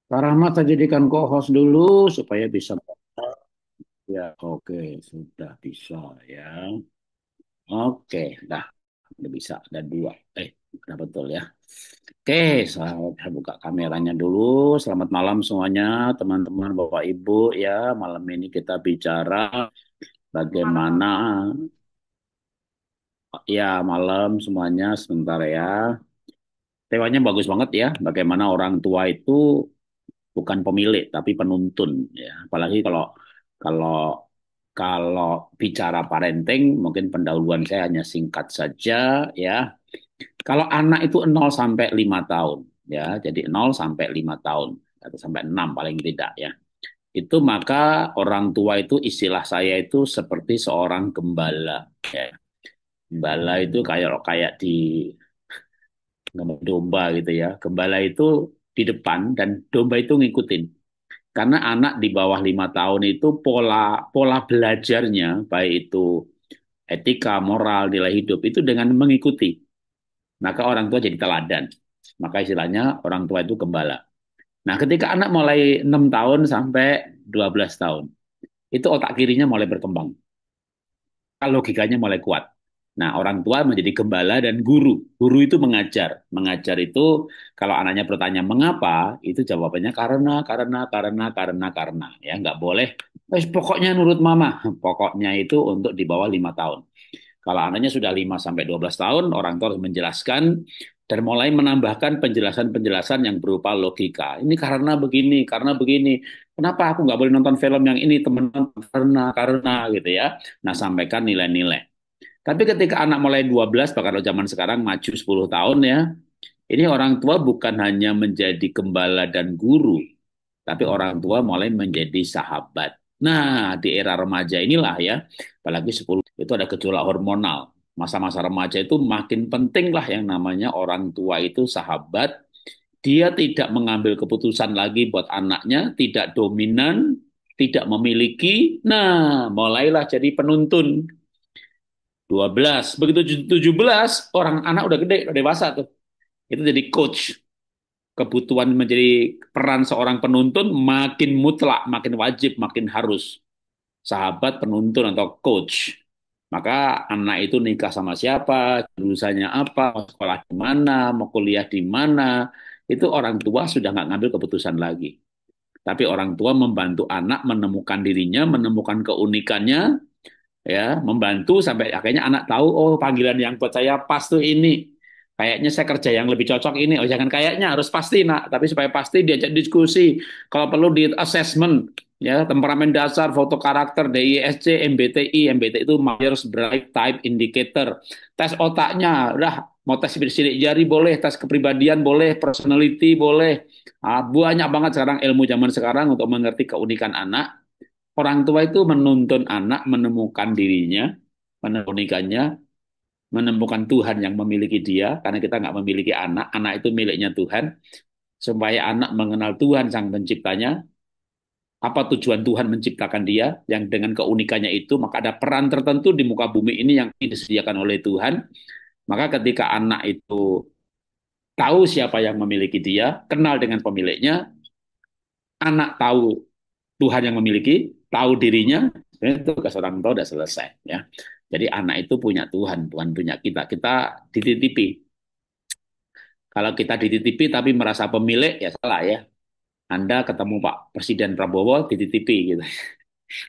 Kak Rahmat saya jadikan co-host dulu supaya bisa. Ya, oke, sudah bisa ya. Oke, dah, udah bisa. Ada dua. Udah betul ya. Oke, saya buka kameranya dulu. Selamat malam semuanya, teman-teman, Bapak Ibu ya. Malam ini kita bicara bagaimana ya malam semuanya sebentar ya. Temanya bagus banget ya. Bagaimana orang tua itu bukan pemilik tapi penuntun ya. Apalagi kalau kalau kalau bicara parenting mungkin pendahuluan saya hanya singkat saja ya. Kalau anak itu 0 sampai 5 tahun ya. Jadi 0 sampai 5 tahun atau sampai 6 paling tidak ya. Itu maka orang tua itu istilah saya itu seperti seorang gembala ya. Gembala itu kayak kayak di domba gitu ya. Gembala itu di depan dan domba itu ngikutin. Karena anak di bawah 5 tahun itu pola pola belajarnya, baik itu etika, moral, nilai hidup itu dengan mengikuti. Maka orang tua jadi teladan. Maka istilahnya orang tua itu gembala. Nah, ketika anak mulai 6 tahun sampai 12 tahun, itu otak kirinya mulai berkembang. Logikanya mulai kuat. Nah, orang tua menjadi gembala dan guru. Guru itu mengajar. Mengajar itu kalau anaknya bertanya mengapa, itu jawabannya karena. Ya, nggak boleh. Pokoknya nurut mama. Pokoknya itu untuk di bawah 5 tahun. Kalau anaknya sudah 5 sampai 12 tahun, orang tua harus menjelaskan dan mulai menambahkan penjelasan-penjelasan yang berupa logika. Ini karena begini. Kenapa aku nggak boleh nonton film yang ini, teman karena gitu ya. Nah, sampaikan nilai-nilai. Tapi ketika anak mulai 12, bahkan kalau zaman sekarang maju 10 tahun ya, ini orang tua bukan hanya menjadi gembala dan guru, tapi orang tua mulai menjadi sahabat. Nah, di era remaja inilah ya, apalagi 10, itu ada gejolak hormonal. Masa-masa remaja itu makin penting lah yang namanya orang tua itu sahabat. Dia tidak mengambil keputusan lagi buat anaknya, tidak dominan, tidak memiliki. Nah, mulailah jadi penuntun. 12. Begitu 17, orang anak udah gede, udah dewasa tuh. Itu jadi coach. Kebutuhan menjadi peran seorang penuntun makin mutlak, makin wajib, makin harus. Sahabat penuntun atau coach. Maka anak itu nikah sama siapa, jurusannya apa, mau sekolah di mana, mau kuliah di mana, itu orang tua sudah nggak ngambil keputusan lagi. Tapi orang tua membantu anak menemukan dirinya, menemukan keunikannya, ya membantu sampai akhirnya anak tahu oh panggilan yang buat saya pas tuh ini kayaknya saya kerja yang lebih cocok ini oh jangan kayaknya harus pasti nak tapi supaya pasti diajak diskusi kalau perlu di assessment ya temperamen dasar foto karakter DISC MBTI itu Myers Briggs Type Indicator tes otaknya udah mau tes sidik jari boleh tes kepribadian boleh personality boleh banyak banget sekarang ilmu zaman sekarang untuk mengerti keunikan anak. Orang tua itu menuntun anak menemukan dirinya, menemukannya, menemukan Tuhan yang memiliki dia, karena kita nggak memiliki anak, anak itu miliknya Tuhan, supaya anak mengenal Tuhan Sang Penciptanya, apa tujuan Tuhan menciptakan dia, yang dengan keunikannya itu, maka ada peran tertentu di muka bumi ini yang disediakan oleh Tuhan, maka ketika anak itu tahu siapa yang memiliki dia, kenal dengan pemiliknya, anak tahu Tuhan yang memiliki, tahu dirinya, itu tugas orang tua udah selesai ya. Jadi anak itu punya Tuhan, Tuhan punya kita. Kita dititipi. Kalau kita dititipi tapi merasa pemilik ya salah ya. Anda ketemu Pak Presiden Prabowo dititipi gitu.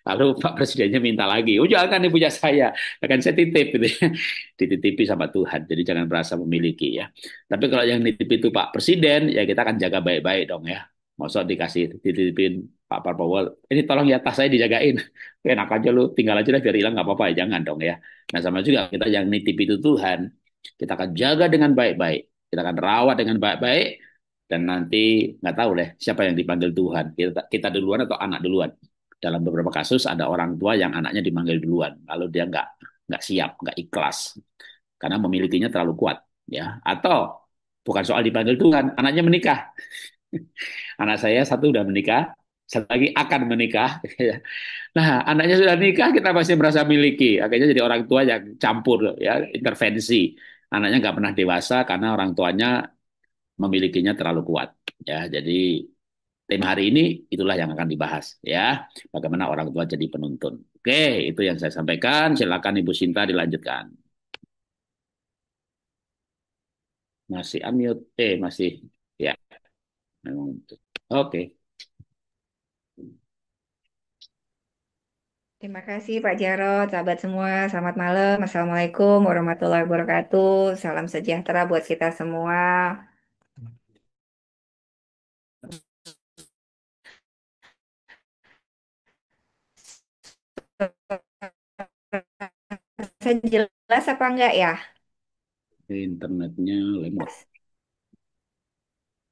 Lalu Pak Presidennya minta lagi, oh jangan nih punya saya, akan saya titip gitu ya. Dititipi sama Tuhan, jadi jangan merasa memiliki ya. Tapi kalau yang nitip itu Pak Presiden, ya kita akan jaga baik-baik dong ya. Maksud dikasih dititipin Pak Prabowo, ini tolong ya tas saya dijagain. Enak aja lu, tinggal aja lah biar hilang nggak apa-apa, jangan dong ya. Nah sama juga kita yang nitip itu Tuhan, kita akan jaga dengan baik-baik, kita akan rawat dengan baik-baik, dan nanti nggak tahu deh siapa yang dipanggil Tuhan, kita duluan atau anak duluan. Dalam beberapa kasus ada orang tua yang anaknya dimanggil duluan, lalu dia nggak siap, nggak ikhlas karena memilikinya terlalu kuat, ya. Atau bukan soal dipanggil Tuhan, anaknya menikah. Anak saya satu udah menikah, satu lagi akan menikah. Nah, anaknya sudah nikah, kita masih merasa miliki. Akhirnya jadi orang tua yang campur, ya, intervensi. Anaknya nggak pernah dewasa karena orang tuanya memilikinya terlalu kuat. Ya, jadi tema hari ini itulah yang akan dibahas ya. Bagaimana orang tua jadi penuntun. Oke, itu yang saya sampaikan. Silakan Ibu Sinta dilanjutkan. Masih unmute. Masih. Ya, memang. Oke. Terima kasih Pak Jarot, sahabat semua. Selamat malam. Assalamualaikum warahmatullahi wabarakatuh. Salam sejahtera buat kita semua. Saya jelas apa enggak ya? Internetnya lemot.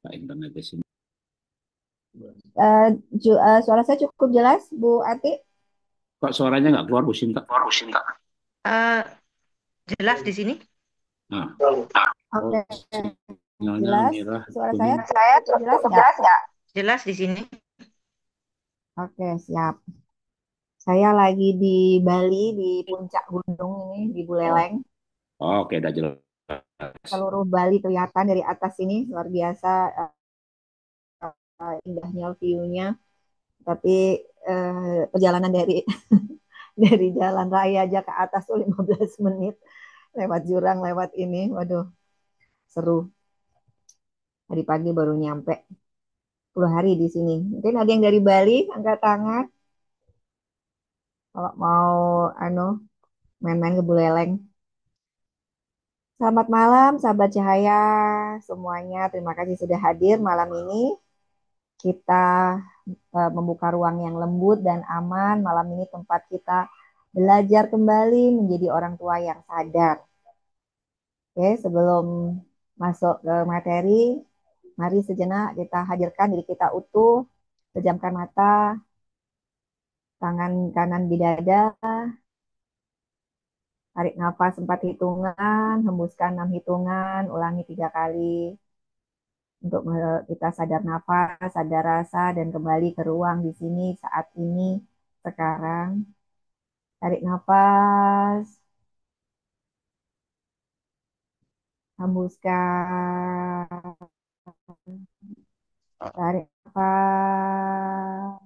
Pak internet di sini. Eh, suara saya cukup jelas, Bu Ati? Kok suaranya nggak keluar, Bu Sinta? Eh, jelas di sini? Nah, oh, Oke, sinyalnya jelas. merah, Suara saya kuning. cukup jelas enggak? Jelas di sini. Oke, siap. Saya lagi di Bali, di puncak gunung ini, di Oh, Buleleng. oke, udah jelas. Seluruh Bali kelihatan dari atas ini, luar biasa indahnya view-nya. Tapi perjalanan dari dari jalan raya aja ke atas tuh 15 menit lewat jurang, lewat ini. Waduh, seru. Tadi pagi baru nyampe. 10 hari di sini. Mungkin ada yang dari Bali, angkat tangan. Kalau mau anu main-main ke Buleleng. Selamat malam, sahabat Cahaya semuanya. Terima kasih sudah hadir malam ini. Kita membuka ruang yang lembut dan aman. Malam ini tempat kita belajar kembali menjadi orang tua yang sadar. Oke, sebelum masuk ke materi, mari sejenak kita hadirkan diri kita utuh, pejamkan mata, tangan kanan di dada, tarik nafas 4 hitungan, hembuskan 6 hitungan, ulangi 3 kali untuk kita sadar nafas, sadar rasa, dan kembali ke ruang di sini saat ini, sekarang. Tarik nafas, hembuskan, tarik nafas,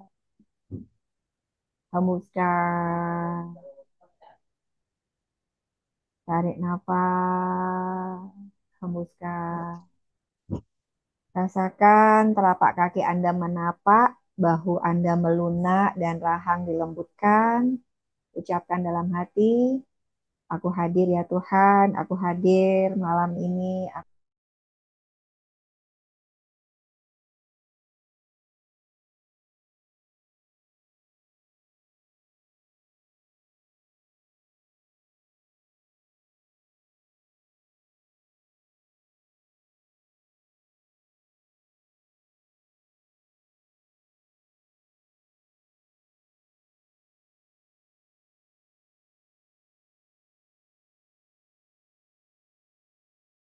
hembuskan, tarik nafas, hembuskan. Rasakan telapak kaki Anda menapak, bahu Anda melunak, dan rahang dilembutkan. Ucapkan dalam hati, aku hadir ya Tuhan, aku hadir malam ini.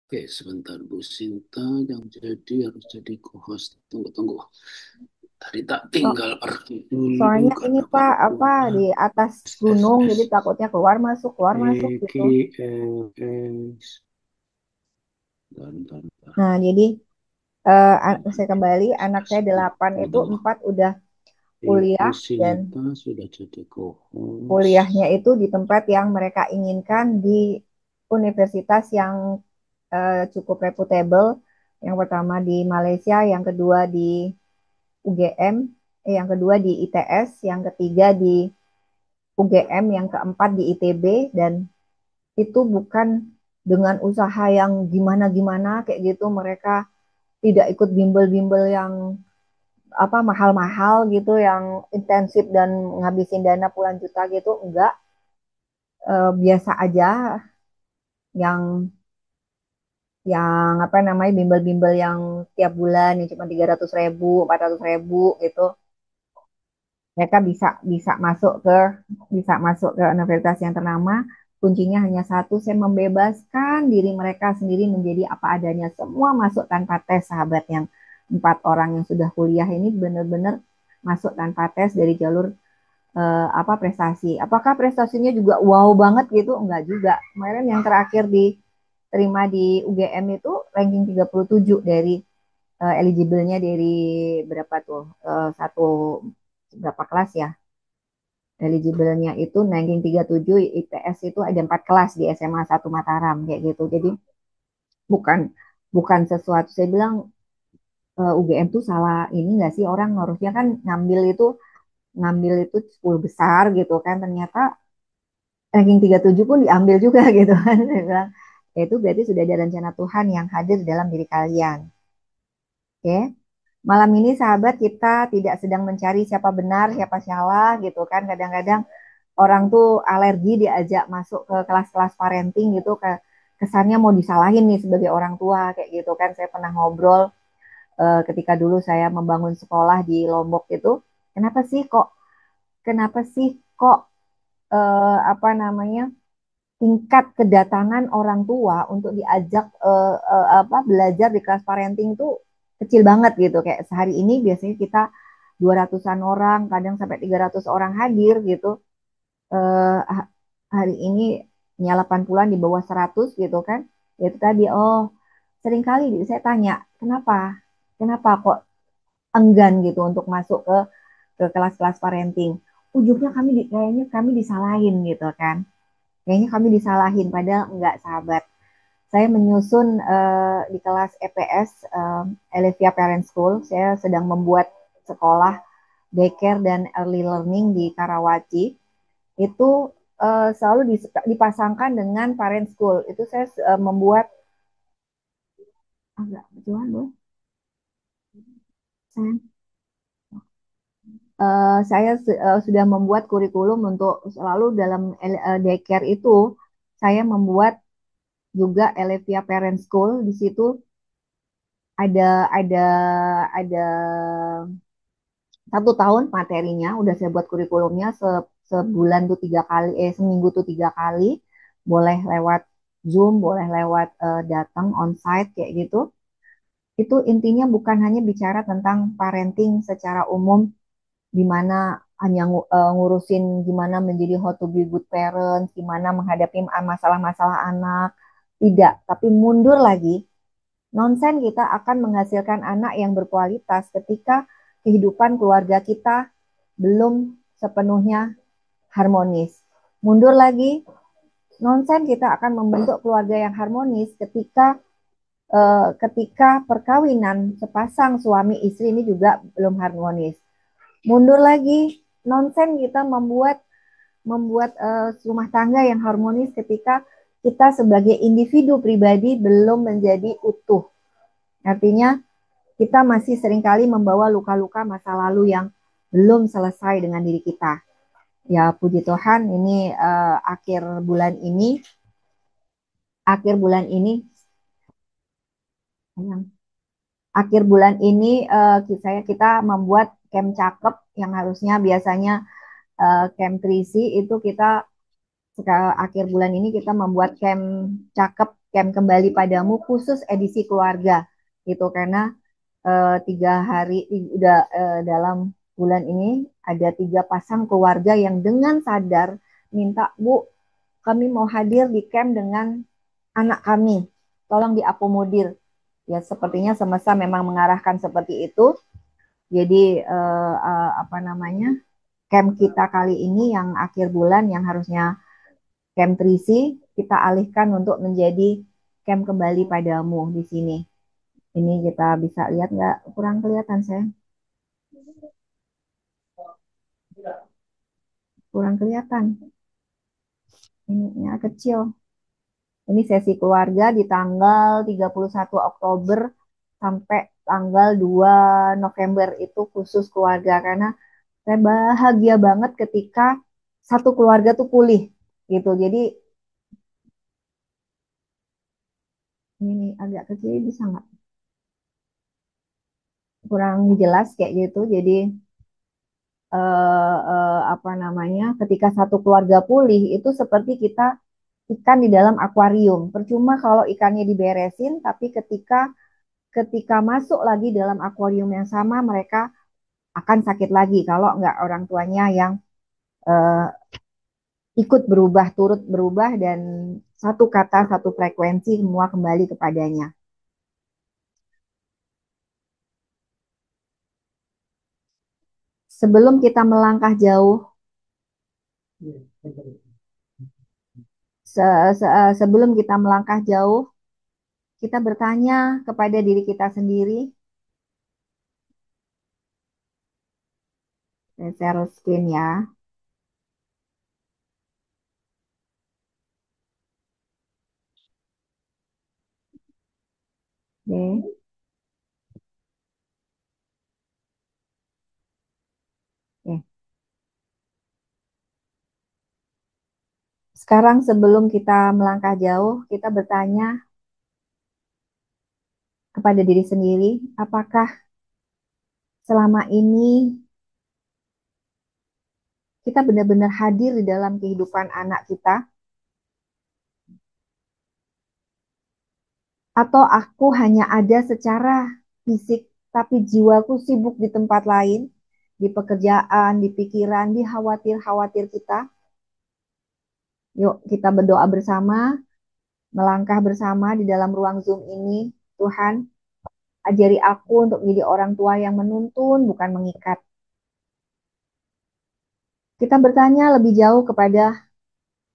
Oke, sebentar Bu Sinta yang jadi harus jadi co-host. Tunggu, tunggu. Tadi tak So- tinggal pergi dulu Soalnya ini karena Pak, baru apa pulang. di atas gunung, jadi SSS. takutnya keluar masuk gitu. EGLS. Bentar, bentar. Nah, jadi saya kembali, anak saya Tunggu, 8 tunggu, itu tunggu. 4 udah Ibu kuliah dan Sinta sudah jadi co-host. kuliahnya itu di tempat yang mereka inginkan di universitas yang cukup reputable. Yang pertama di Malaysia, yang kedua di UGM, yang kedua di ITS, yang ketiga di UGM, yang keempat di ITB, dan itu bukan dengan usaha yang gimana-gimana kayak gitu. Mereka tidak ikut bimbel-bimbel yang apa mahal-mahal gitu, yang intensif dan ngabisin dana puluhan juta gitu, enggak. Biasa aja yang apa namanya bimbel-bimbel yang tiap bulan yang cuma 300.000, 400.000 gitu. Mereka bisa masuk ke universitas yang ternama. Kuncinya hanya satu, saya membebaskan diri mereka sendiri menjadi apa adanya. Semua masuk tanpa tes, sahabat yang 4 orang yang sudah kuliah ini benar-benar masuk tanpa tes dari jalur apa prestasi. Apakah prestasinya juga wow banget gitu? Enggak juga. Kemarin yang terakhir diterima di UGM itu ranking 37 dari eligible-nya dari berapa tuh? Satu berapa kelas ya? Eligible-nya itu 1937 IPS itu ada 4 kelas di SMA 1 Mataram kayak gitu. Jadi bukan bukan sesuatu saya bilang UGM tuh salah ini nggak sih orang harusnya kan ngambil itu 10 besar gitu kan ternyata ranking 37 pun diambil juga gitu kan. Saya bilang, ya itu berarti sudah ada rencana Tuhan yang hadir dalam diri kalian. Oke. Malam ini sahabat kita tidak sedang mencari siapa benar, siapa salah gitu kan. Kadang-kadang orang tuh alergi diajak masuk ke kelas-kelas parenting gitu kesannya mau disalahin nih sebagai orang tua kayak gitu kan. Saya pernah ngobrol ketika dulu saya membangun sekolah di Lombok itu. Kenapa sih kok kenapa sih kok apa namanya tingkat kedatangan orang tua untuk diajak apa belajar di kelas parenting itu kecil banget gitu. Kayak sehari ini biasanya kita 200-an orang, kadang sampai 300 orang hadir gitu. Eh, hari ini ya 80-an di bawah 100 gitu kan. Ya itu tadi, oh sering kali saya tanya, kenapa? Kenapa kok enggan gitu untuk masuk ke kelas-kelas parenting? Ujungnya kayaknya kami disalahin gitu kan. Kayaknya kami disalahin, padahal enggak sahabat. Saya menyusun di kelas EPS, Elevia Parent School. Saya sedang membuat sekolah daycare dan early learning di Karawaci. Itu selalu dipasangkan dengan parent school. Itu saya membuat agak berjuang loh. Saya sudah membuat kurikulum untuk selalu dalam daycare itu. Saya membuat juga Elevia Parent School. Di situ ada ada ada 1 tahun materinya udah saya buat kurikulumnya sebulan tuh 3 kali seminggu tuh 3 kali boleh lewat Zoom boleh lewat datang onsite kayak gitu itu intinya bukan hanya bicara tentang parenting secara umum di mana hanya ngurusin gimana menjadi how to be good parents gimana menghadapi masalah-masalah anak tidak tapi mundur lagi nonsen kita akan menghasilkan anak yang berkualitas ketika kehidupan keluarga kita belum sepenuhnya harmonis. Mundur lagi, nonsen kita akan membentuk keluarga yang harmonis ketika perkawinan sepasang suami istri ini juga belum harmonis. Mundur lagi, nonsen kita membuat membuat rumah tangga yang harmonis ketika kita sebagai individu pribadi belum menjadi utuh. Artinya kita masih seringkali membawa luka-luka masa lalu yang belum selesai dengan diri kita. Ya puji Tuhan ini akhir bulan ini akhir bulan ini kita membuat camp cakep yang harusnya biasanya camp Trisi itu kita akhir bulan ini kita membuat camp cakep camp kembali padamu khusus edisi keluarga gitu karena 3 hari udah dalam bulan ini ada 3 pasang keluarga yang dengan sadar minta Bu kami mau hadir di camp dengan anak kami tolong diakomodir ya sepertinya semesta memang mengarahkan seperti itu jadi apa namanya camp kita kali ini yang akhir bulan yang harusnya camp Trisi kita alihkan untuk menjadi camp kembali padamu di sini ini kita bisa lihat nggak kurang kelihatan saya kurang kelihatan. Ini kecil. Ini sesi keluarga di tanggal 31 Oktober sampai tanggal 2 November itu khusus keluarga karena saya bahagia banget ketika satu keluarga tuh pulih gitu. Jadi ini agak kecil bisa nggak? Kurang jelas kayak gitu. Jadi apa namanya? Ketika satu keluarga pulih itu seperti kita ikan di dalam akuarium. Percuma kalau ikannya diberesin, tapi ketika masuk lagi dalam akuarium yang sama, mereka akan sakit lagi kalau nggak orang tuanya yang eh, ikut berubah, turut berubah dan satu kata, satu frekuensi semua kembali kepadanya. Sebelum kita melangkah jauh, sebelum kita melangkah jauh, kita bertanya kepada diri kita sendiri, share screen ya. Oke. Oke. Sekarang sebelum kita melangkah jauh, kita bertanya kepada diri sendiri, apakah selama ini kita benar-benar hadir di dalam kehidupan anak kita, atau aku hanya ada secara fisik, tapi jiwaku sibuk di tempat lain, di pekerjaan, di pikiran, di khawatir-khawatir kita. Yuk kita berdoa bersama, melangkah bersama di dalam ruang Zoom ini. Tuhan, ajari aku untuk menjadi orang tua yang menuntun, bukan mengikat. Kita bertanya lebih jauh kepada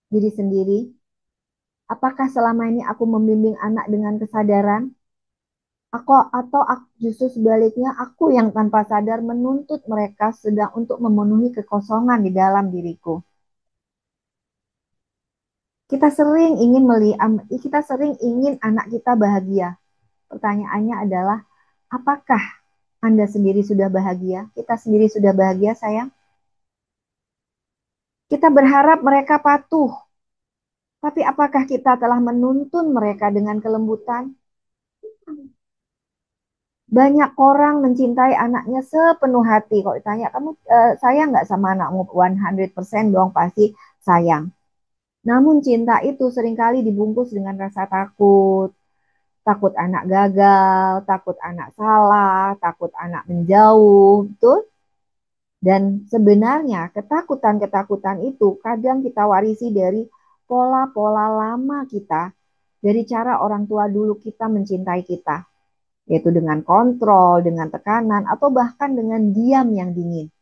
diri sendiri, apakah selama ini aku membimbing anak dengan kesadaran? Atau justru sebaliknya aku yang tanpa sadar menuntut mereka sedang untuk memenuhi kekosongan di dalam diriku. Kita sering ingin anak kita bahagia. Pertanyaannya adalah, apakah Anda sendiri sudah bahagia? Kita sendiri sudah bahagia, sayang? Kita berharap mereka patuh, tapi apakah kita telah menuntun mereka dengan kelembutan? Banyak orang mencintai anaknya sepenuh hati. Kalau ditanya, kamu sayang nggak sama anakmu? 100% dong, pasti sayang. Namun cinta itu seringkali dibungkus dengan rasa takut. Takut anak gagal, takut anak salah, takut anak menjauh. Betul? Dan sebenarnya ketakutan-ketakutan itu kadang kita warisi dari pola-pola lama kita, dari cara orang tua dulu kita mencintai kita, yaitu dengan kontrol, dengan tekanan, atau bahkan dengan diam yang dingin.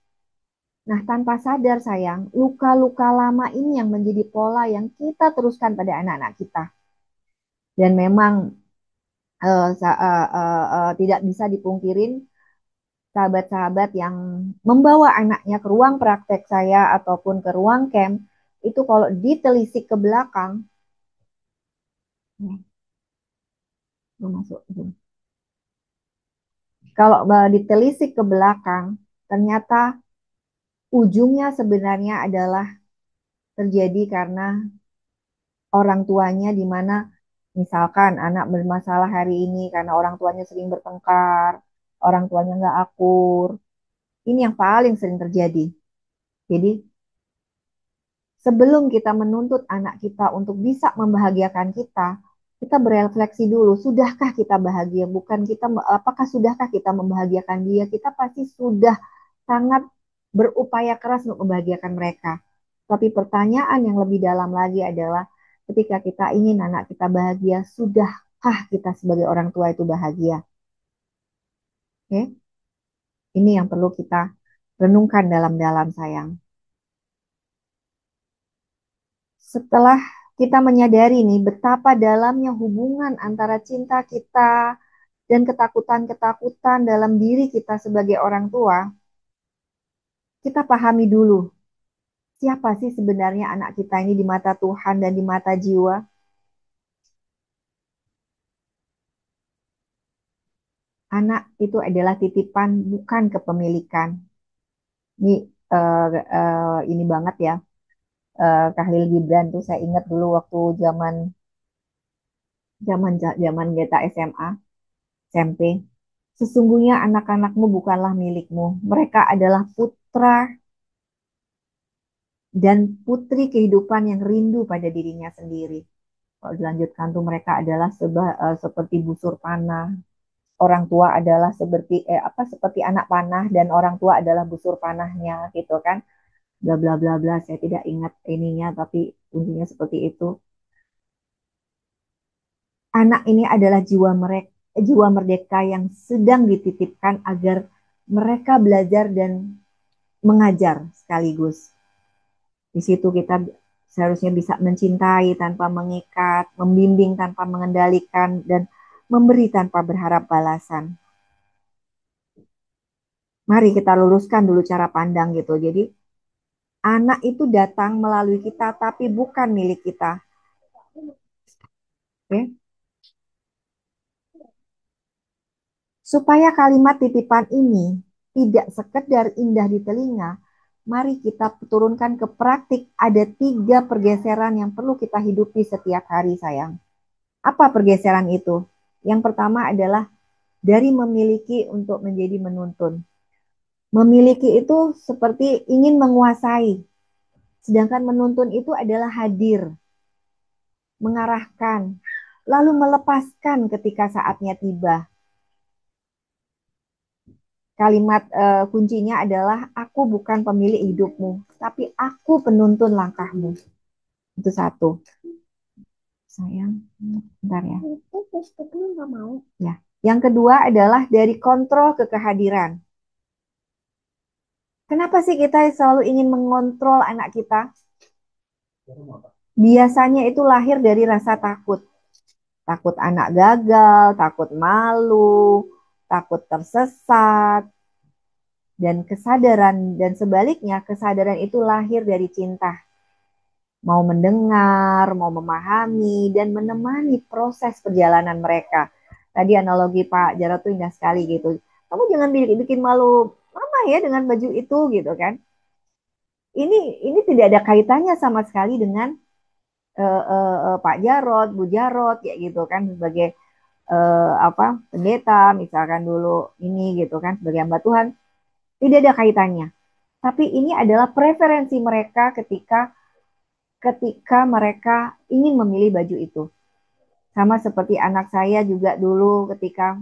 Nah, tanpa sadar sayang, luka-luka lama ini yang menjadi pola yang kita teruskan pada anak-anak kita. Dan memang tidak bisa dipungkirin, sahabat-sahabat yang membawa anaknya ke ruang praktek saya ataupun ke ruang camp, itu kalau ditelisik ke belakang, masuk. Kalau ditelisik ke belakang, ternyata ujungnya sebenarnya adalah terjadi karena orang tuanya, di mana misalkan anak bermasalah hari ini karena orang tuanya sering bertengkar, orang tuanya nggak akur. Ini yang paling sering terjadi. Jadi sebelum kita menuntut anak kita untuk bisa membahagiakan kita, kita berefleksi dulu, sudahkah kita bahagia? Bukan kita, apakah sudahkah kita membahagiakan dia? Kita pasti sudah sangat berupaya keras untuk membahagiakan mereka. Tapi pertanyaan yang lebih dalam lagi adalah, ketika kita ingin anak kita bahagia, sudahkah kita sebagai orang tua itu bahagia? Oke, ini yang perlu kita renungkan dalam-dalam, sayang. Setelah kita menyadari nih betapa dalamnya hubungan antara cinta kita dan ketakutan-ketakutan dalam diri kita sebagai orang tua, kita pahami dulu siapa sih sebenarnya anak kita ini di mata Tuhan dan di mata jiwa. Anak itu adalah titipan, bukan kepemilikan. Ini ini banget ya, Khalil Gibran tuh saya ingat dulu waktu zaman zaman zaman kita SMA, SMP. Sesungguhnya anak-anakmu bukanlah milikmu. Mereka adalah putra dan putri kehidupan yang rindu pada dirinya sendiri. Kalau dilanjutkan tuh mereka adalah seperti busur panah. Orang tua adalah seperti anak panah dan orang tua adalah busur panahnya gitu kan. Bla bla bla bla, saya tidak ingat ininya tapi intinya seperti itu. Anak ini adalah jiwa merdeka yang sedang dititipkan agar mereka belajar dan mengajar sekaligus. Di situ kita seharusnya bisa mencintai tanpa mengikat, membimbing tanpa mengendalikan, dan memberi tanpa berharap balasan. Mari kita luruskan dulu cara pandang gitu. Jadi anak itu datang melalui kita tapi bukan milik kita. Oke? Supaya kalimat titipan ini tidak sekedar indah di telinga, mari kita turunkan ke praktik. Ada 3 pergeseran yang perlu kita hidupi setiap hari, sayang. Apa pergeseran itu? Yang pertama adalah dari memiliki untuk menjadi menuntun. Memiliki itu seperti ingin menguasai, sedangkan menuntun itu adalah hadir, mengarahkan, lalu melepaskan ketika saatnya tiba. Kalimat kuncinya adalah aku bukan pemilik hidupmu, tapi aku penuntun langkahmu. Itu satu. Sayang, bentar ya. Ya. Yang kedua adalah dari kontrol ke kehadiran. Kenapa sih kita selalu ingin mengontrol anak kita? Biasanya itu lahir dari rasa takut. Takut anak gagal, takut malu, takut tersesat, dan kesadaran. Dan sebaliknya, kesadaran itu lahir dari cinta. Mau mendengar, mau memahami, dan menemani proses perjalanan mereka. Tadi analogi Pak Jarot tuh indah sekali gitu. Kamu jangan bikin malu mama ya dengan baju itu gitu kan. Ini tidak ada kaitannya sama sekali dengan Pak Jarot, Bu Jarot kayak gitu kan sebagai apa pendeta misalkan dulu ini gitu kan sebagai hamba Tuhan, tidak ada kaitannya. Tapi ini adalah preferensi mereka ketika ketika mereka ingin memilih baju itu. Sama seperti anak saya juga dulu ketika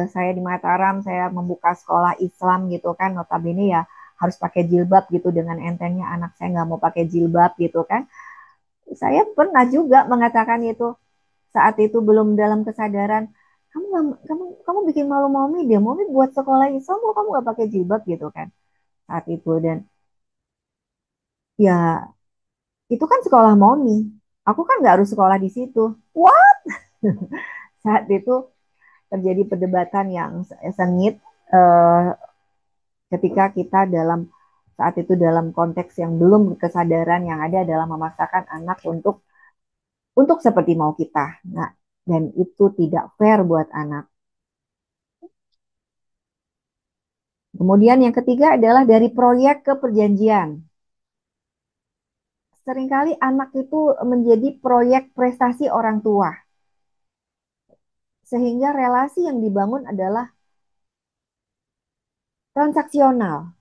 saya di Mataram, saya membuka sekolah Islam gitu kan, notabene ya harus pakai jilbab gitu, dengan entengnya anak saya nggak mau pakai jilbab gitu kan. Saya pernah juga mengatakan itu saat itu belum dalam kesadaran, kamu kamu bikin malu mami deh, mami buat sekolah Islam kok kamu gak pakai jilbab gitu kan saat itu. Dan ya itu kan sekolah mami, aku kan nggak harus sekolah di situ. What? Saat itu terjadi perdebatan yang sengit eh, ketika kita dalam saat itu dalam konteks yang belum kesadaran, yang ada adalah memaksakan anak untuk seperti mau kita. Nah, dan itu tidak fair buat anak. Kemudian yang ketiga adalah dari proyek ke perjanjian. Seringkali anak itu menjadi proyek prestasi orang tua. Sehingga relasi yang dibangun adalah transaksional.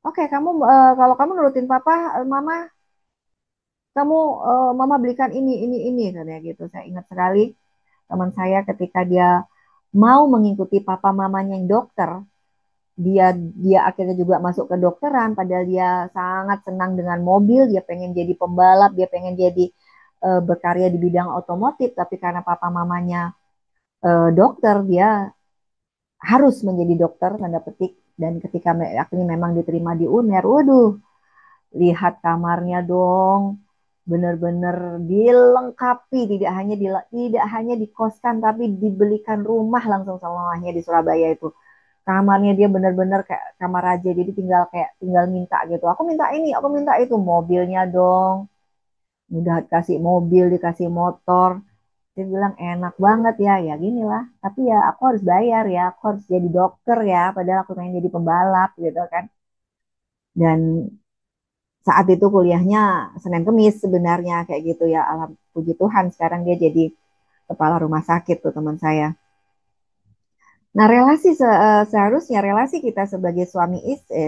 Oke, kamu kalau kamu nurutin papa, mama, kamu mama belikan ini katanya gitu. Saya ingat sekali teman saya ketika dia mau mengikuti papa mamanya yang dokter, dia dia akhirnya juga masuk ke dokteran padahal dia sangat senang dengan mobil, dia pengen jadi pembalap, dia pengen jadi berkarya di bidang otomotif, tapi karena papa mamanya dokter, dia harus menjadi dokter tanda petik. Dan ketika akhirnya memang diterima di UNER, waduh, lihat kamarnya dong, benar-benar dilengkapi, tidak hanya dikoskan tapi dibelikan rumah langsung sama mamanya di Surabaya itu. Kamarnya dia benar-benar kayak kamar raja, jadi tinggal minta gitu, aku minta ini, aku minta itu. Mobilnya dong, udah dikasih mobil, dikasih motor. Dia bilang enak banget ya, ya gini lah. Tapi ya aku harus bayar ya, aku harus jadi dokter ya, padahal aku pengen jadi pembalap gitu kan. Dan saat itu kuliahnya Senin Kemis sebenarnya kayak gitu ya. Alam puji Tuhan sekarang dia jadi kepala rumah sakit tuh teman saya. Nah, seharusnya relasi kita sebagai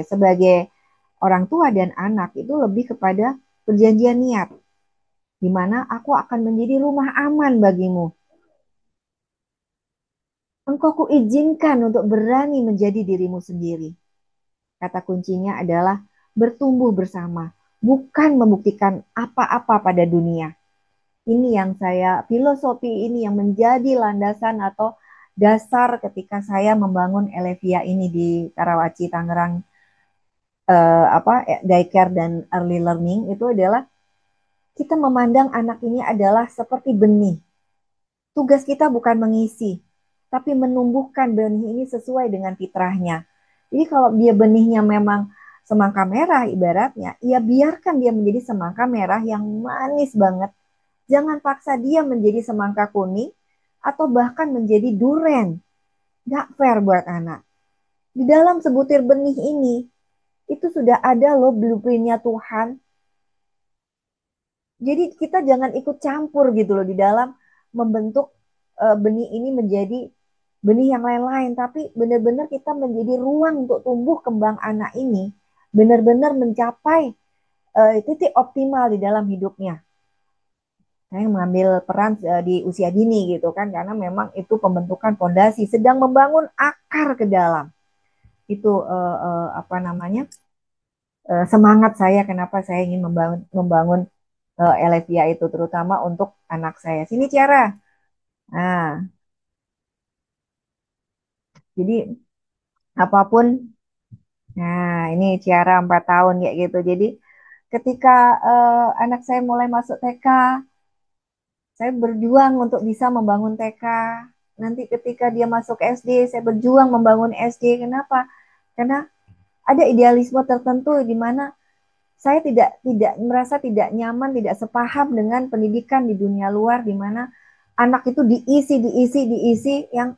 sebagai orang tua dan anak itu lebih kepada perjanjian niat, di mana aku akan menjadi rumah aman bagimu. Engkau kuizinkan untuk berani menjadi dirimu sendiri. Kata kuncinya adalah bertumbuh bersama, bukan membuktikan apa-apa pada dunia. Ini yang filosofi ini yang menjadi landasan atau dasar ketika saya membangun Elevia ini di Karawaci, Tangerang daycare dan early learning itu adalah kita memandang anak ini adalah seperti benih. Tugas kita bukan mengisi, tapi menumbuhkan benih ini sesuai dengan fitrahnya. Jadi kalau dia benihnya memang semangka merah ibaratnya, ya biarkan dia menjadi semangka merah yang manis banget. Jangan paksa dia menjadi semangka kuning atau bahkan menjadi duren. Gak fair buat anak. Di dalam sebutir benih ini, itu sudah ada loh blueprintnya Tuhan. Jadi kita jangan ikut campur gitu loh di dalam membentuk benih ini menjadi benih yang lain-lain, tapi benar-benar kita menjadi ruang untuk tumbuh kembang anak ini, benar-benar mencapai titik optimal di dalam hidupnya. Saya mengambil peran di usia dini gitu kan, karena memang itu pembentukan fondasi, sedang membangun akar ke dalam. Itu apa namanya semangat saya kenapa saya ingin membangun Elevia itu terutama untuk anak saya. Sini Ciara. Nah, jadi apapun, nah ini Ciara 4 tahun kayak gitu. Jadi ketika anak saya mulai masuk TK, saya berjuang untuk bisa membangun TK. Nanti ketika dia masuk SD, saya berjuang membangun SD. Kenapa? Karena ada idealisme tertentu di mana saya tidak merasa tidak nyaman, tidak sepaham dengan pendidikan di dunia luar di mana anak itu diisi yang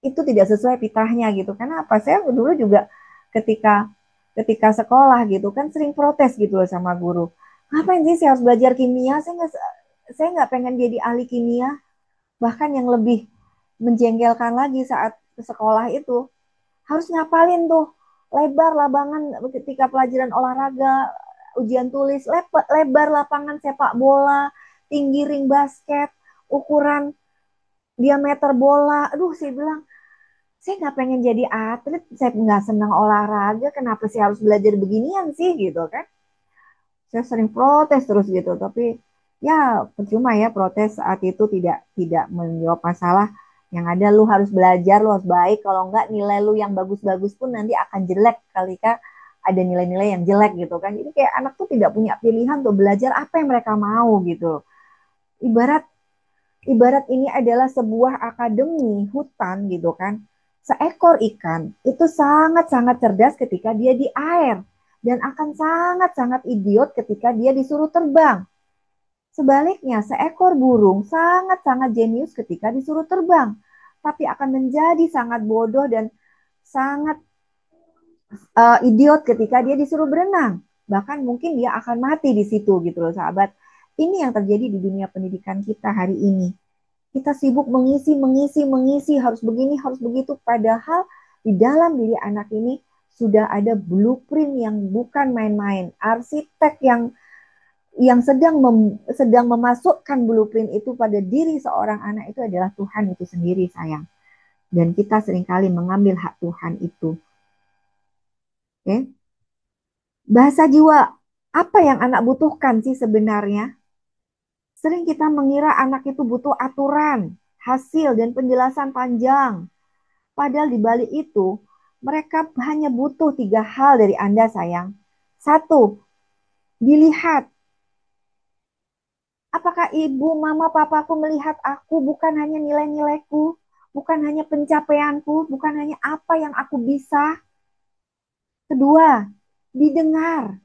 itu tidak sesuai pitahnya gitu. Karena apa? Saya dulu juga ketika ketika sekolah gitu kan sering protes gitu loh sama guru. Ngapain sih saya harus belajar kimia? Saya nggak pengen jadi ahli kimia. Bahkan yang lebih menjengkelkan lagi saat ke sekolah itu harus ngapalin tuh lebar lapangan ketika pelajaran olahraga, ujian tulis, lebar lapangan sepak bola, tinggi ring basket, ukuran diameter bola. Aduh, saya bilang, saya nggak pengen jadi atlet, saya nggak senang olahraga, kenapa sih harus belajar beginian sih gitu kan? Saya sering protes terus gitu, tapi ya percuma ya protes saat itu tidak menjawab masalah. Yang ada lu harus belajar, lu harus baik. Kalau enggak nilai lu yang bagus-bagus pun nanti akan jelek ketika ada nilai-nilai yang jelek gitu kan. Jadi kayak anak tuh tidak punya pilihan untuk belajar apa yang mereka mau gitu. Ibarat ibarat ini adalah sebuah akademi hutan gitu kan. Seekor ikan itu sangat-sangat cerdas ketika dia di air dan akan sangat-sangat idiot ketika dia disuruh terbang. Sebaliknya, seekor burung sangat-sangat jenius ketika disuruh terbang, tapi akan menjadi sangat bodoh dan sangat idiot ketika dia disuruh berenang. Bahkan mungkin dia akan mati di situ gitu loh sahabat. Ini yang terjadi di dunia pendidikan kita hari ini. Kita sibuk mengisi, mengisi, mengisi, harus begini, harus begitu. Padahal di dalam diri anak ini sudah ada blueprint yang bukan main-main. Arsitek yang sedang memasukkan blueprint itu pada diri seorang anak itu adalah Tuhan itu sendiri sayang. Dan kita seringkali mengambil hak Tuhan itu. Oke? Okay? Bahasa jiwa, apa yang anak butuhkan sih sebenarnya? Sering kita mengira anak itu butuh aturan, hasil, dan penjelasan panjang. Padahal di balik itu, mereka hanya butuh 3 hal dari Anda, sayang. Satu, dilihat. Apakah ibu, mama, papaku melihat aku bukan hanya nilai-nilaiku, bukan hanya pencapaianku, bukan hanya apa yang aku bisa. Kedua, didengar.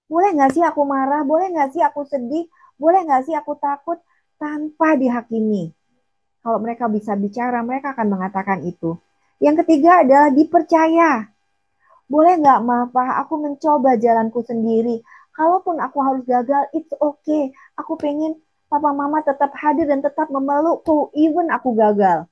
Boleh nggak sih aku marah? Boleh nggak sih aku sedih? Boleh nggak sih aku takut? Tanpa dihakimi. Kalau mereka bisa bicara, mereka akan mengatakan itu. Yang ketiga adalah dipercaya. Boleh nggak, Ma, Pak, aku mencoba jalanku sendiri. Kalaupun aku harus gagal, it's okay. Aku pengen papa mama tetap hadir dan tetap memelukku, even aku gagal.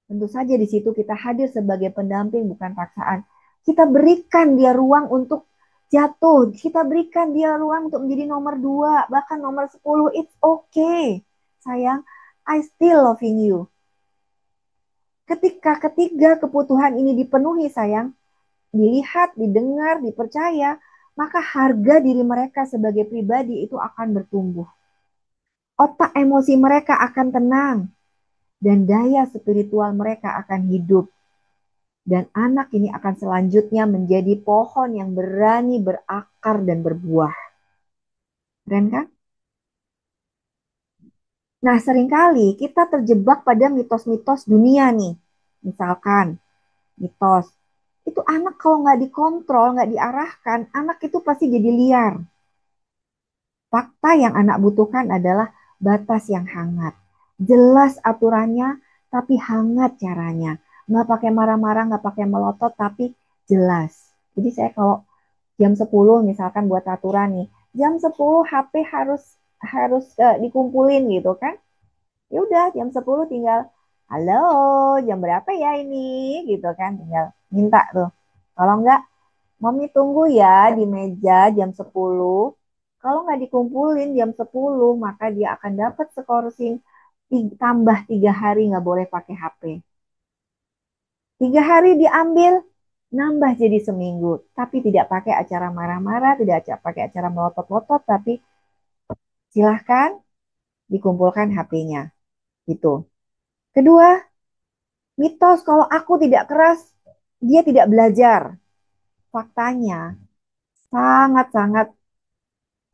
Tentu saja di situ kita hadir sebagai pendamping, bukan paksaan. Kita berikan dia ruang untuk jatuh. Kita berikan dia ruang untuk menjadi nomor 2, bahkan nomor 10. It's okay. Sayang, I still loving you. Ketika ketiga kebutuhan ini dipenuhi, sayang, dilihat, didengar, dipercaya, maka harga diri mereka sebagai pribadi itu akan bertumbuh. Otak emosi mereka akan tenang dan daya spiritual mereka akan hidup. Dan anak ini akan selanjutnya menjadi pohon yang berani berakar dan berbuah. Keren kan? Nah, seringkali kita terjebak pada mitos-mitos dunia nih. Misalkan, mitos, itu anak kalau nggak dikontrol, nggak diarahkan, anak itu pasti jadi liar. Fakta yang anak butuhkan adalah batas yang hangat. Jelas aturannya, tapi hangat caranya. Nggak pakai marah-marah, nggak pakai melotot, tapi jelas. Jadi saya kalau jam 10 misalkan buat aturan nih, jam 10 HP harus harus dikumpulin gitu kan. Ya udah jam 10 tinggal, halo, jam berapa ya ini? Gitu kan, tinggal minta tuh. Kalau enggak, Mami tunggu ya di meja jam 10. Kalau nggak dikumpulin jam 10, maka dia akan dapat skorsing tambah 3 hari nggak boleh pakai HP. 3 hari diambil, nambah jadi seminggu. Tapi tidak pakai acara marah-marah, tidak pakai acara melotot-lotot, tapi silahkan dikumpulkan HP-nya. Gitu. Kedua, mitos kalau aku tidak keras, dia tidak belajar. Faktanya sangat-sangat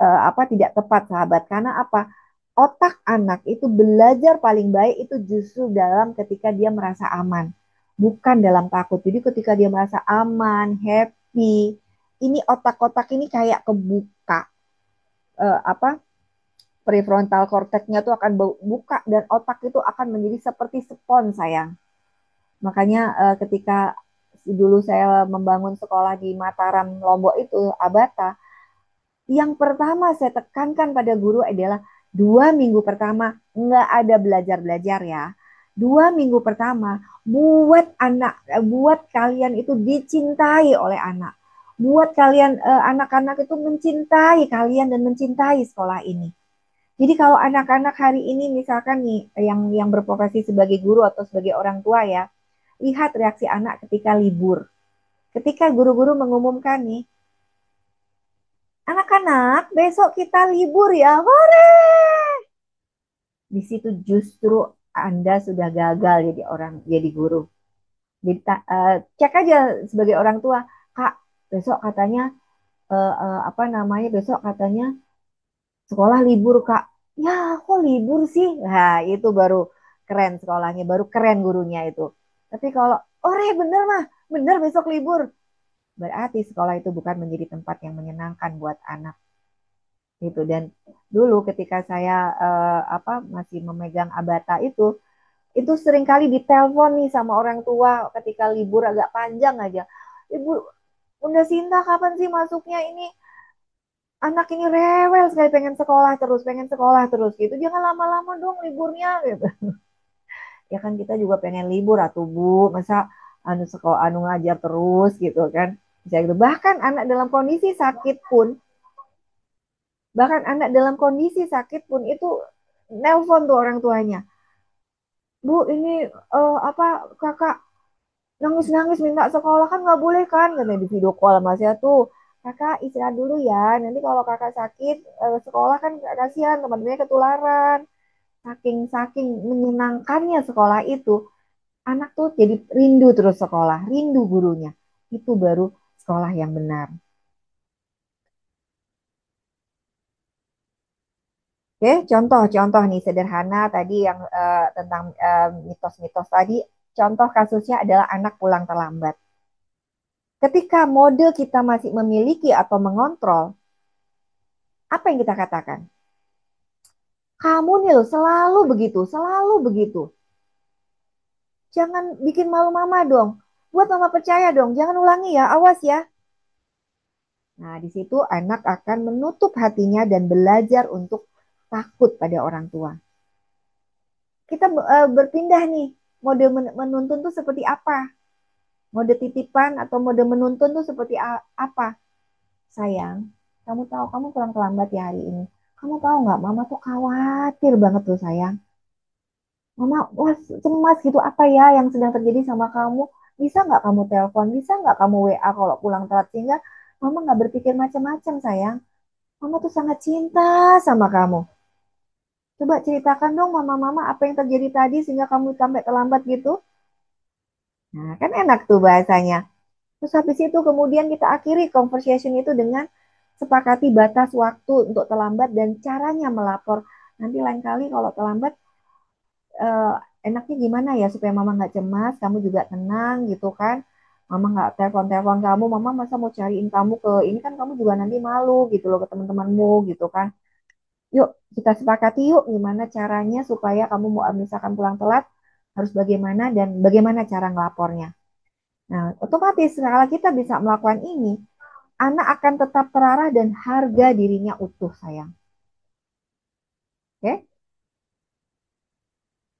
apa tidak tepat sahabat karena apa otak anak itu belajar paling baik itu justru dalam ketika dia merasa aman bukan dalam takut jadi ketika dia merasa aman happy ini otak-otak ini kayak kebuka apa prefrontal cortexnya tuh akan buka dan otak itu akan menjadi seperti spons sayang makanya ketika dulu saya membangun sekolah di Mataram Lombok itu Abata. Yang pertama saya tekankan pada guru adalah 2 minggu pertama nggak ada belajar-belajar ya. 2 minggu pertama buat kalian itu dicintai oleh anak. Buat kalian anak-anak itu mencintai kalian dan mencintai sekolah ini. Jadi kalau anak-anak hari ini misalkan nih yang berprofesi sebagai guru atau sebagai orang tua ya, lihat reaksi anak ketika libur. Ketika guru-guru mengumumkan nih, anak-anak, besok kita libur ya. Hore! Di situ justru Anda sudah gagal jadi orang, jadi guru. Jadi cek aja sebagai orang tua, Kak, besok katanya apa namanya? Besok katanya sekolah libur, Kak. Ya, kok libur sih? Nah, itu baru keren sekolahnya, baru keren gurunya itu. Tapi kalau, oh bener mah, bener besok libur. Berarti sekolah itu bukan menjadi tempat yang menyenangkan buat anak gitu dan dulu ketika saya apa masih memegang Abata itu sering kali ditelepon nih sama orang tua ketika libur agak panjang aja Ibu Bunda Sinta kapan sih masuknya ini anak ini rewel sekali pengen sekolah terus gitu jangan lama-lama dong liburnya gitu ya kan kita juga pengen libur atuh Bu masa anu sekolah anu ngajar terus gitu kan bisa gitu bahkan anak dalam kondisi sakit pun bahkan anak dalam kondisi sakit pun itu nelpon tuh orang tuanya. Bu, ini apa kakak nangis-nangis minta sekolah kan nggak boleh kan? Karena di video call sama saya tuh. Kakak istirahat dulu ya. Nanti kalau kakak sakit sekolah kan kasihan teman-temannya ketularan. Saking menyenangkannya sekolah itu, anak tuh jadi rindu terus sekolah, rindu gurunya. Itu baru sekolah yang benar. Oke, contoh-contoh nih sederhana tadi yang tentang mitos-mitos tadi. Contoh kasusnya adalah anak pulang terlambat. Ketika mode kita masih memiliki atau mengontrol, apa yang kita katakan? Kamu nih loh selalu begitu, selalu begitu. Jangan bikin malu mama dong. Buat mama percaya dong, jangan ulangi ya, awas ya. Nah, di situ anak akan menutup hatinya dan belajar untuk takut pada orang tua. Kita berpindah nih, mode menuntun tuh seperti apa? Mode titipan atau mode menuntun tuh seperti apa? Sayang, kamu tahu kamu pulang terlambat ya hari ini. Kamu tahu nggak, mama tuh khawatir banget tuh sayang. Mama, wah cemas gitu apa ya yang sedang terjadi sama kamu? Bisa nggak kamu telepon? Bisa nggak kamu WA kalau pulang telat? Sehingga mama nggak berpikir macam-macam sayang. Mama tuh sangat cinta sama kamu. Coba ceritakan dong mama-mama apa yang terjadi tadi sehingga kamu sampai terlambat gitu. Nah, kan enak tuh bahasanya. Terus habis itu kemudian kita akhiri conversation itu dengan sepakati batas waktu untuk terlambat dan caranya melapor. Nanti lain kali kalau terlambat, eh, enaknya gimana ya supaya mama nggak cemas, kamu juga tenang gitu kan. Mama nggak telepon-telepon kamu, mama masa mau cariin kamu ke ini kan kamu juga nanti malu gitu loh ke teman-temanmu gitu kan. Yuk kita sepakati yuk gimana caranya supaya kamu mau misalkan pulang telat harus bagaimana dan bagaimana cara ngelapornya. Nah, otomatis kalau kita bisa melakukan ini, anak akan tetap terarah dan harga dirinya utuh, sayang. Oke?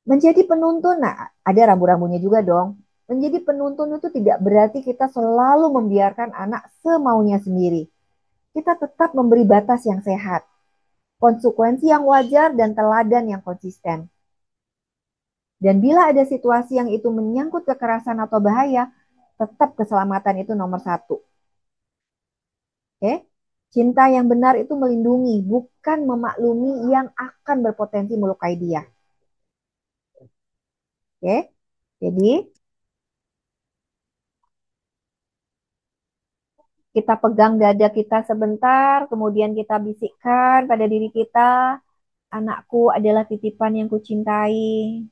Menjadi penuntun, nah ada rambu-rambunya juga dong. Menjadi penuntun itu tidak berarti kita selalu membiarkan anak semaunya sendiri. Kita tetap memberi batas yang sehat, konsekuensi yang wajar, dan teladan yang konsisten. Dan bila ada situasi yang itu menyangkut kekerasan atau bahaya, tetap keselamatan itu nomor satu. Oke? Cinta yang benar itu melindungi, bukan memaklumi yang akan berpotensi melukai dia. Oke? Jadi, kita pegang dada kita sebentar, kemudian kita bisikkan pada diri kita, anakku adalah titipan yang kucintai.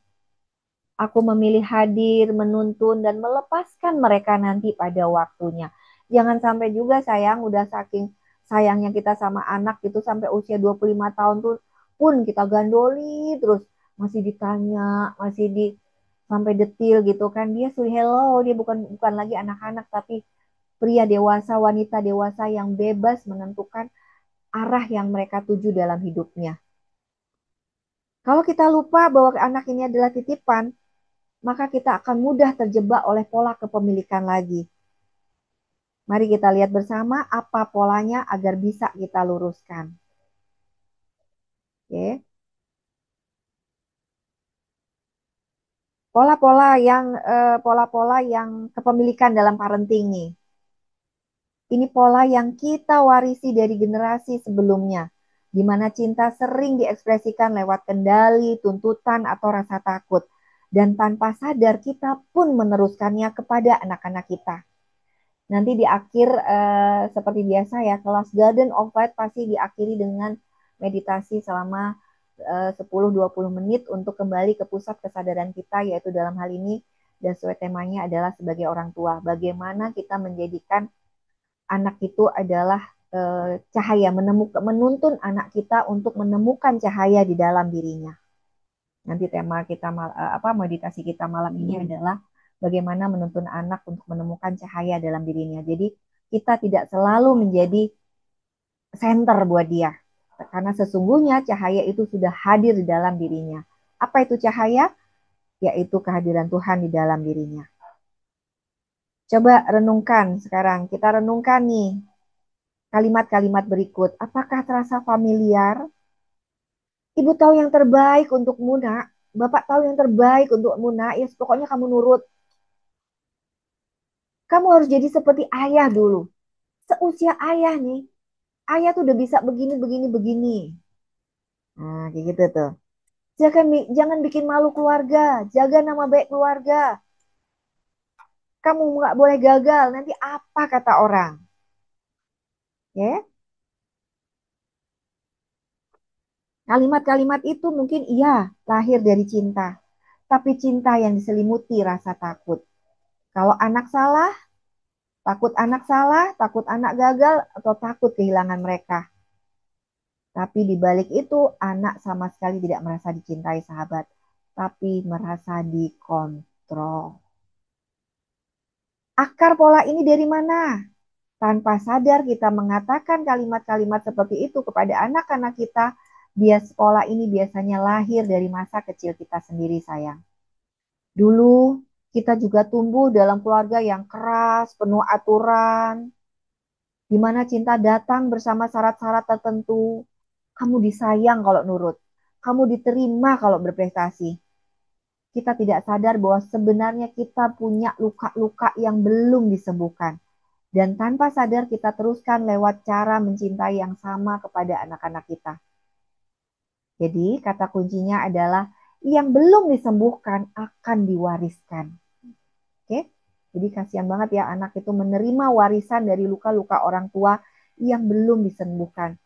Aku memilih hadir, menuntun, dan melepaskan mereka nanti pada waktunya. Jangan sampai juga sayang, udah saking sayangnya kita sama anak gitu sampai usia 25 tahun tuh pun kita gandoli terus masih ditanya, masih di sampai detil gitu kan. Dia sudah hello, dia bukan bukan lagi anak-anak tapi pria dewasa, wanita dewasa yang bebas menentukan arah yang mereka tuju dalam hidupnya. Kalau kita lupa bahwa anak ini adalah titipan, maka kita akan mudah terjebak oleh pola kepemilikan lagi. Mari kita lihat bersama apa polanya agar bisa kita luruskan. Oke. Pola-pola yang kepemilikan dalam parenting nih. Ini pola yang kita warisi dari generasi sebelumnya, di mana cinta sering diekspresikan lewat kendali, tuntutan, atau rasa takut. Dan tanpa sadar kita pun meneruskannya kepada anak-anak kita. Nanti di akhir seperti biasa ya, kelas Garden of Light pasti diakhiri dengan meditasi selama 10-20 menit untuk kembali ke pusat kesadaran kita, yaitu dalam hal ini dan sesuai temanya adalah sebagai orang tua. Bagaimana kita menjadikan anak itu adalah cahaya, menuntun anak kita untuk menemukan cahaya di dalam dirinya. Nanti tema kita meditasi kita malam ini adalah bagaimana menuntun anak untuk menemukan cahaya dalam dirinya. Jadi kita tidak selalu menjadi center buat dia. Karena sesungguhnya cahaya itu sudah hadir di dalam dirinya. Apa itu cahaya? Yaitu kehadiran Tuhan di dalam dirinya. Coba renungkan sekarang. Kita renungkan nih kalimat-kalimat berikut. Apakah terasa familiar? Ibu tahu yang terbaik untuk Muna. Bapak tahu yang terbaik untuk Muna. Ya pokoknya kamu nurut. Kamu harus jadi seperti ayah dulu. Seusia ayah nih. Ayah tuh udah bisa begini, begini, begini. Nah, kayak gitu tuh. Jangan bikin malu keluarga. Jaga nama baik keluarga. Kamu nggak boleh gagal. Nanti apa kata orang? Ya, kalimat-kalimat itu mungkin iya lahir dari cinta. Tapi cinta yang diselimuti rasa takut. Kalau anak salah, takut anak gagal, atau takut kehilangan mereka. Tapi di balik itu, anak sama sekali tidak merasa dicintai sahabat, tapi merasa dikontrol. Akar pola ini dari mana? Tanpa sadar kita mengatakan kalimat-kalimat seperti itu kepada anak-anak kita, bias pola ini biasanya lahir dari masa kecil kita sendiri, sayang. Dulu kita juga tumbuh dalam keluarga yang keras, penuh aturan, di mana cinta datang bersama syarat-syarat tertentu. Kamu disayang kalau nurut, kamu diterima kalau berprestasi. Kita tidak sadar bahwa sebenarnya kita punya luka-luka yang belum disembuhkan. Dan tanpa sadar kita teruskan lewat cara mencintai yang sama kepada anak-anak kita. Jadi kata kuncinya adalah yang belum disembuhkan akan diwariskan. Oke, jadi kasihan banget ya anak itu menerima warisan dari luka-luka orang tua yang belum disembuhkan.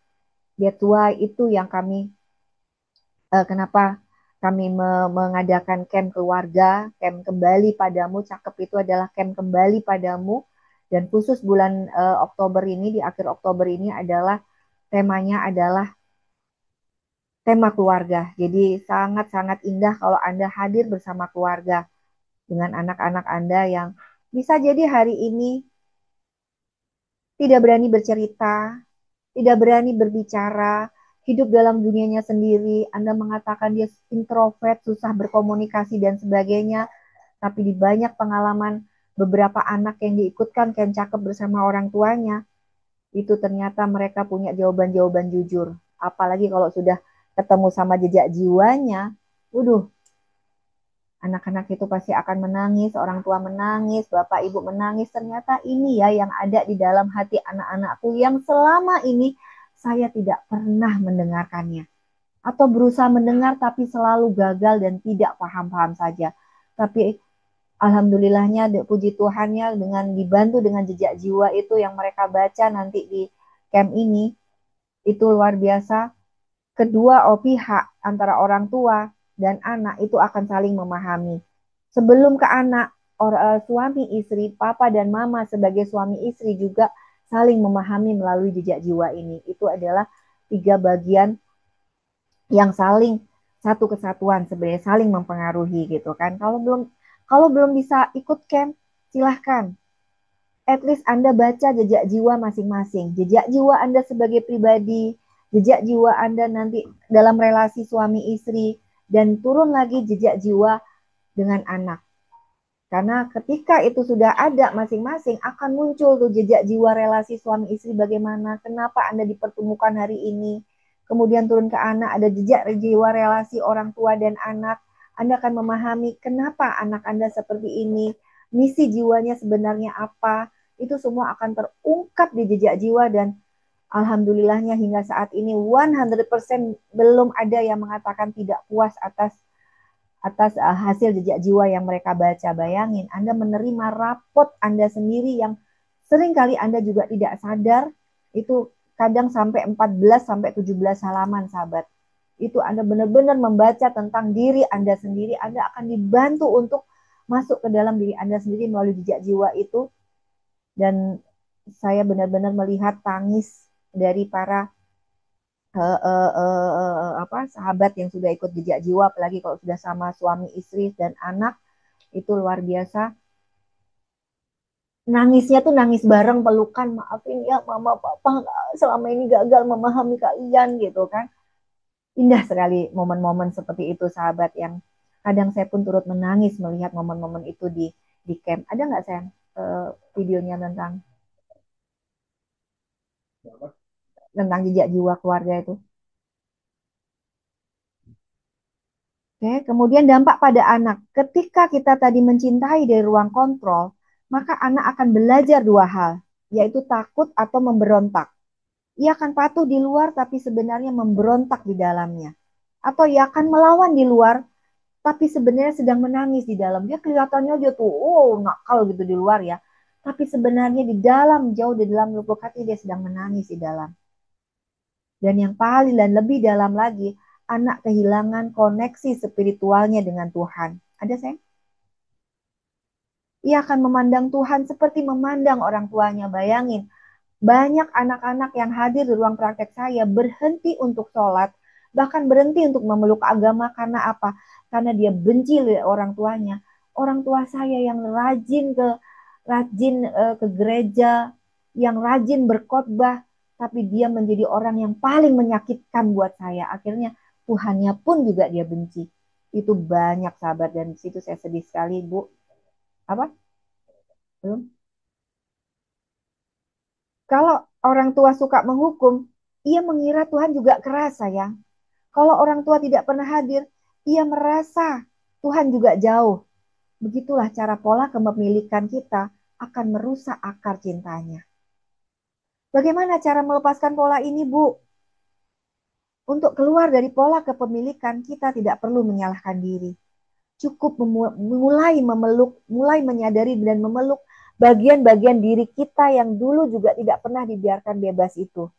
Dia tua itu yang kenapa kami mengadakan camp keluarga, camp kembali padamu, cakep itu adalah camp kembali padamu. Dan khusus bulan Oktober ini, di akhir Oktober ini adalah temanya adalah tema keluarga. Jadi sangat-sangat indah kalau Anda hadir bersama keluarga dengan anak-anak Anda yang bisa jadi hari ini tidak berani bercerita, tidak berani berbicara, hidup dalam dunianya sendiri. Anda mengatakan dia introvert, susah berkomunikasi dan sebagainya. Tapi di banyak pengalaman beberapa anak yang diikutkan Ken Cakep bersama orang tuanya, itu ternyata mereka punya jawaban-jawaban jujur. Apalagi kalau sudah ketemu sama jejak jiwanya, waduh, anak-anak itu pasti akan menangis, orang tua menangis, bapak ibu menangis. Ternyata ini ya yang ada di dalam hati anak-anakku yang selama ini saya tidak pernah mendengarkannya. Atau berusaha mendengar tapi selalu gagal dan tidak paham-paham saja. Tapi alhamdulillahnya, puji Tuhannya dengan dibantu dengan jejak jiwa itu yang mereka baca nanti di camp ini, itu luar biasa. Kedua pihak antara orang tua dan anak itu akan saling memahami. Sebelum ke anak, suami istri, papa dan mama sebagai suami istri juga saling memahami melalui jejak jiwa ini. Itu adalah tiga bagian yang saling satu kesatuan sebenarnya saling mempengaruhi gitu kan. Kalau belum bisa ikut camp, silahkan. At least Anda baca jejak jiwa masing-masing. Jejak jiwa Anda sebagai pribadi, jejak jiwa Anda nanti dalam relasi suami istri, dan turun lagi jejak jiwa dengan anak. Karena ketika itu sudah ada masing-masing, akan muncul tuh jejak jiwa relasi suami istri bagaimana, kenapa Anda dipertemukan hari ini. Kemudian turun ke anak, ada jejak jiwa relasi orang tua dan anak. Anda akan memahami kenapa anak Anda seperti ini, misi jiwanya sebenarnya apa. Itu semua akan terungkap di jejak jiwa dan alhamdulillahnya hingga saat ini 100% belum ada yang mengatakan tidak puas atas atas hasil jejak jiwa yang mereka baca. Bayangin, Anda menerima rapot Anda sendiri yang seringkali Anda juga tidak sadar, itu kadang sampai 14 sampai 17 halaman, sahabat. Itu Anda benar-benar membaca tentang diri Anda sendiri, Anda akan dibantu untuk masuk ke dalam diri Anda sendiri melalui jejak jiwa itu. Dan saya benar-benar melihat tangis dari para apa sahabat yang sudah ikut jejak jiwa, apalagi kalau sudah sama suami istri dan anak, itu luar biasa. Nangisnya tuh nangis bareng, pelukan, maafin ya mama papa selama ini gagal memahami kalian gitu kan. Indah sekali momen-momen seperti itu, sahabat, yang kadang saya pun turut menangis melihat momen-momen itu di camp. Ada nggak saya videonya tentang jejak jiwa keluarga itu? Oke, kemudian dampak pada anak. Ketika kita tadi mencintai dari ruang kontrol, maka anak akan belajar dua hal, yaitu takut atau memberontak. Ia akan patuh di luar, tapi sebenarnya memberontak di dalamnya. Atau ia akan melawan di luar, tapi sebenarnya sedang menangis di dalam. Dia kelihatannya aja tuh, oh nakal gitu di luar ya. Tapi sebenarnya di dalam, jauh di dalam lubuk hati, dia sedang menangis di dalam. Dan yang paling dan lebih dalam lagi, anak kehilangan koneksi spiritualnya dengan Tuhan. Ada saya? Ia akan memandang Tuhan seperti memandang orang tuanya. Bayangin, banyak anak-anak yang hadir di ruang praktek saya berhenti untuk sholat, bahkan berhenti untuk memeluk agama karena apa? Karena dia benci orang tuanya. Orang tua saya yang rajin ke gereja, yang rajin berkhotbah, tapi dia menjadi orang yang paling menyakitkan buat saya. Akhirnya Tuhannya pun juga dia benci. Itu banyak, sahabat, dan di situ saya sedih sekali, Bu. Apa? Belum? Kalau orang tua suka menghukum, ia mengira Tuhan juga keras, sayang. Kalau orang tua tidak pernah hadir, ia merasa Tuhan juga jauh. Begitulah cara pola kepemilikan kita akan merusak akar cintanya. Bagaimana cara melepaskan pola ini, Bu? Untuk keluar dari pola kepemilikan, kita tidak perlu menyalahkan diri. cukup mulai menyadari dan memeluk bagian-bagian diri kita yang dulu juga tidak pernah dibiarkan bebas itu.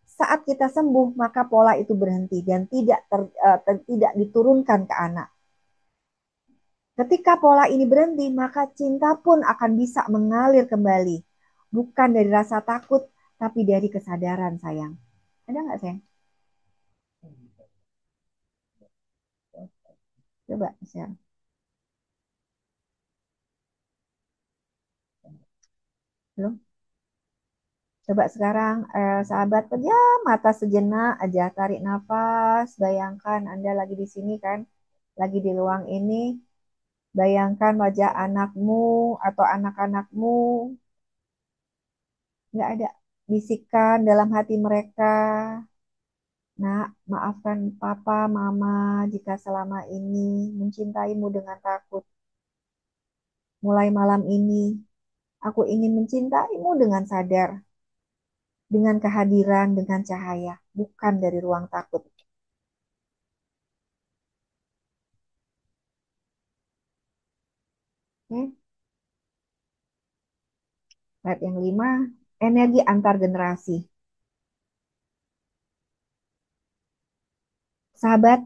Saat kita sembuh, maka pola itu berhenti dan tidak diturunkan ke anak. Ketika pola ini berhenti, maka cinta pun akan bisa mengalir kembali. Bukan dari rasa takut, tapi dari kesadaran, sayang. Ada nggak, sayang? Coba, sayang. Belum? Coba sekarang, sahabat, pejam mata sejenak aja, tarik nafas, bayangkan Anda lagi di sini kan, lagi di ruang ini, bayangkan wajah anakmu atau anak-anakmu, nggak ada bisikan dalam hati mereka. Nak, maafkan papa, mama jika selama ini mencintaimu dengan takut. Mulai malam ini, aku ingin mencintaimu dengan sadar, dengan kehadiran, dengan cahaya, bukan dari ruang takut. Oke? Slide yang 5, energi antar generasi. Sahabat,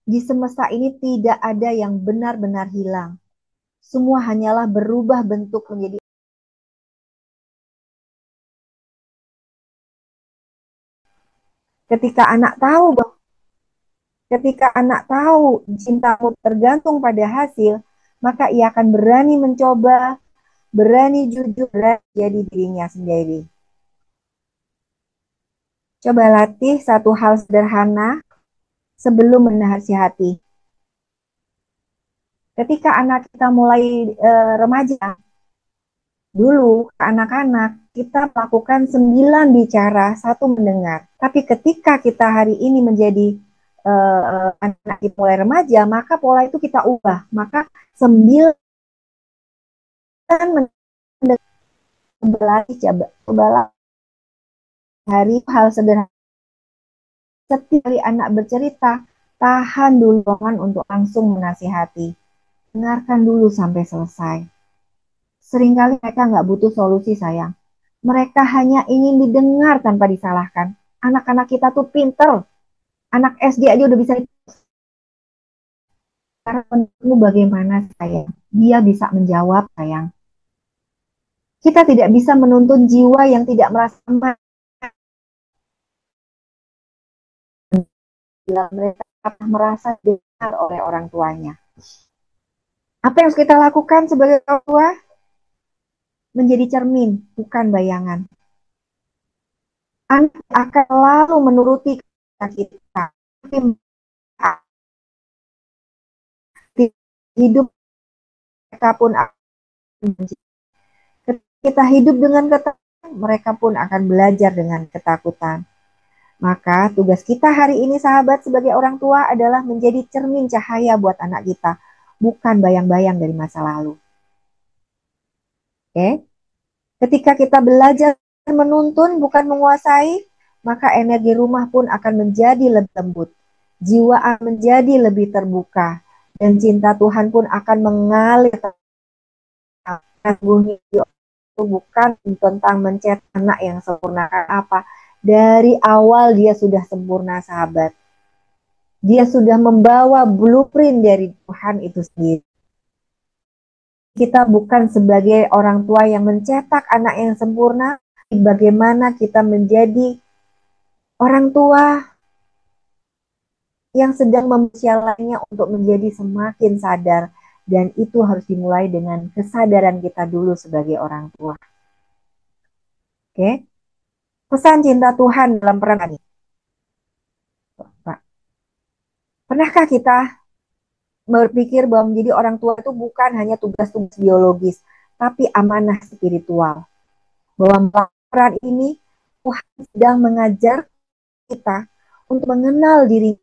di semesta ini tidak ada yang benar-benar hilang. Semua hanyalah berubah bentuk menjadi. Ketika anak tahu bahwa Ketika anak tahu cintamu tergantung pada hasil, maka ia akan berani mencoba, berani jujur, berani jadi dirinya sendiri. Coba latih satu hal sederhana sebelum menasihati. Ketika anak kita mulai remaja, dulu anak-anak kita melakukan 9 bicara, 1 mendengar. Tapi ketika kita hari ini menjadi anak kita mulai remaja, maka pola itu kita ubah. Maka 9 mendengar hari hal sederhana. Setiap kali anak bercerita, tahan dulu untuk langsung menasihati. Dengarkan dulu sampai selesai. Seringkali mereka nggak butuh solusi, sayang. Mereka hanya ingin didengar tanpa disalahkan. Anak-anak kita tuh pinter. Anak SD aja udah bisa. Karena menurutmu bagaimana, sayang? Dia bisa menjawab, sayang. Kita tidak bisa menuntun jiwa yang tidak merasa aman. Bila mereka merasa dengar oleh orang tuanya. Apa yang harus kita lakukan sebagai orang tua? Menjadi cermin, bukan bayangan. Anak akan selalu menuruti kata kita. Hidup mereka pun akan kita hidup dengan ketakutan, mereka pun akan belajar dengan ketakutan. Maka tugas kita hari ini, sahabat, sebagai orang tua adalah menjadi cermin cahaya buat anak kita, bukan bayang-bayang dari masa lalu. Oke? Ketika kita belajar menuntun, bukan menguasai, maka energi rumah pun akan menjadi lebih lembut. Jiwa akan menjadi lebih terbuka. Dan cinta Tuhan pun akan mengalir. Itu bukan tentang mencetak anak yang sempurna apa. Dari awal dia sudah sempurna, sahabat. Dia sudah membawa blueprint dari Tuhan itu sendiri. Kita bukan sebagai orang tua yang mencetak anak yang sempurna, bagaimana kita menjadi orang tua yang sedang mempersiapkannya untuk menjadi semakin sadar. Dan itu harus dimulai dengan kesadaran kita dulu sebagai orang tua. Oke? Pesan cinta Tuhan dalam peran ini. Pernahkah kita berpikir bahwa menjadi orang tua itu bukan hanya tugas-tugas biologis, tapi amanah spiritual? Bahwa peran ini Tuhan sedang mengajar kita untuk mengenal diri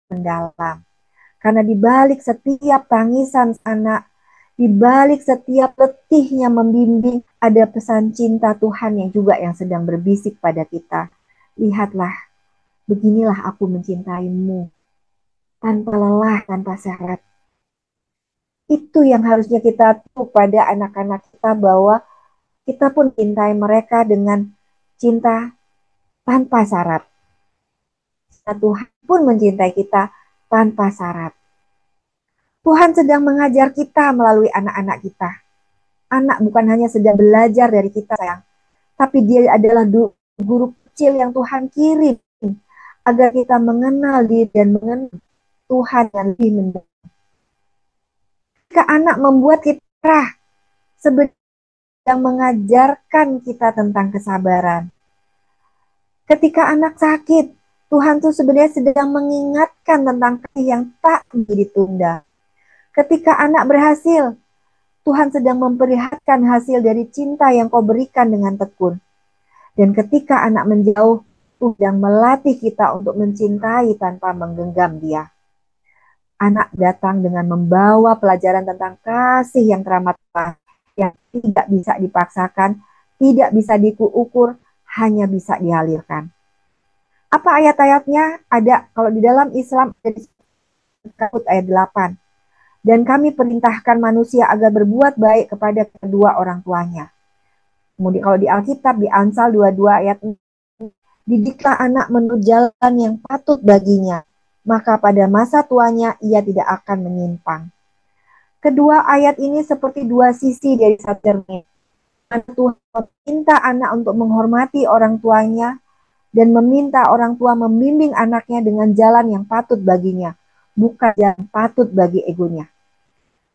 mendalam. Karena di balik setiap tangisan anak, di balik setiap letihnya membimbing, ada pesan cinta Tuhan yang juga yang sedang berbisik pada kita. Lihatlah, beginilah aku mencintaimu. tanpa lelah, tanpa syarat. Itu yang harusnya kita tuh pada anak-anak kita, bahwa kita pun cintai mereka dengan cinta tanpa syarat. Tuhan pun mencintai kita tanpa syarat. Tuhan sedang mengajar kita melalui anak-anak kita. Anak bukan hanya sedang belajar dari kita, sayang, tapi dia adalah guru kecil yang Tuhan kirim agar kita mengenal diri dan mengenal Tuhan yang lebih mendalam. Ketika anak membuat kita marah, sedang mengajarkan kita tentang kesabaran. Ketika anak sakit, Tuhan tuh sebenarnya sedang mengingatkan tentang kasih yang tak ditunda. Ketika anak berhasil, Tuhan sedang memperlihatkan hasil dari cinta yang kau berikan dengan tekun. Dan ketika anak menjauh, Tuhan sedang melatih kita untuk mencintai tanpa menggenggam dia. Anak datang dengan membawa pelajaran tentang kasih yang teramat besar, yang tidak bisa dipaksakan, tidak bisa diukur, hanya bisa dialirkan. Apa ayat-ayatnya? Ada, kalau di dalam Islam ada di ayat 8. Dan kami perintahkan manusia agar berbuat baik kepada kedua orang tuanya. Kemudian kalau di Alkitab, di Amsal 22 ayat 6, didiklah anak menurut jalan yang patut baginya, maka pada masa tuanya ia tidak akan menyimpang. Kedua ayat ini seperti dua sisi dari satu cermin. Tuhan meminta anak untuk menghormati orang tuanya dan meminta orang tua membimbing anaknya dengan jalan yang patut baginya, bukan yang patut bagi egonya.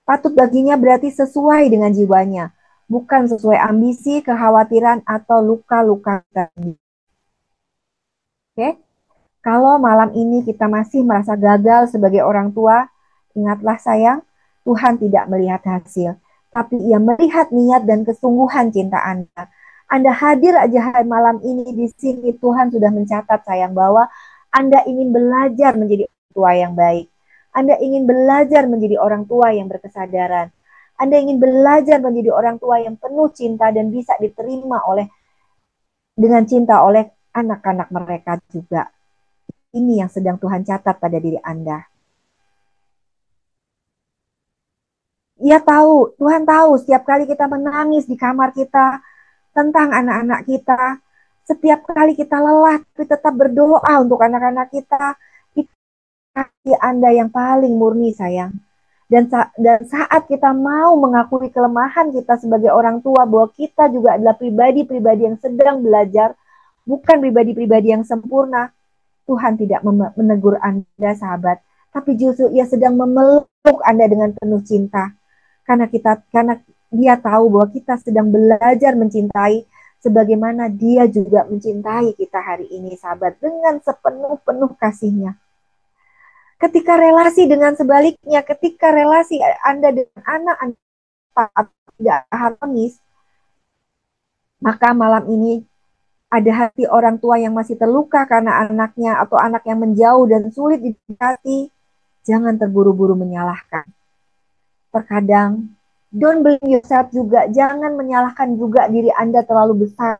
Patut baginya berarti sesuai dengan jiwanya, bukan sesuai ambisi, kekhawatiran, atau luka-luka. Oke? Kalau malam ini kita masih merasa gagal sebagai orang tua, ingatlah sayang, Tuhan tidak melihat hasil, tapi Ia melihat niat dan kesungguhan cinta Anda. Anda hadir aja malam ini di sini, Tuhan sudah mencatat sayang bahwa Anda ingin belajar menjadi orang tua yang baik. Anda ingin belajar menjadi orang tua yang berkesadaran. Anda ingin belajar menjadi orang tua yang penuh cinta dan bisa diterima dengan cinta oleh anak-anak mereka juga. Ini yang sedang Tuhan catat pada diri Anda. Ia tahu, Tuhan tahu setiap kali kita menangis di kamar kita tentang anak-anak kita, setiap kali kita lelah tapi tetap berdoa untuk anak-anak kita, itu hati Anda yang paling murni sayang. Dan saat kita mau mengakui kelemahan kita sebagai orang tua, bahwa kita juga adalah pribadi-pribadi yang sedang belajar, bukan pribadi-pribadi yang sempurna, Tuhan tidak menegur Anda sahabat, tapi justru Ia sedang memeluk Anda dengan penuh cinta. Karena Dia tahu bahwa kita sedang belajar mencintai sebagaimana Dia juga mencintai kita hari ini sahabat, dengan sepenuh-penuh kasih-Nya. Ketika relasi dengan sebaliknya, ketika relasi Anda dengan anak Anda tidak harmonis, maka malam ini ada hati orang tua yang masih terluka karena anaknya, atau anak yang menjauh dan sulit didekati, jangan terburu-buru menyalahkan. Terkadang, don't blame yourself juga, jangan menyalahkan juga diri Anda terlalu besar,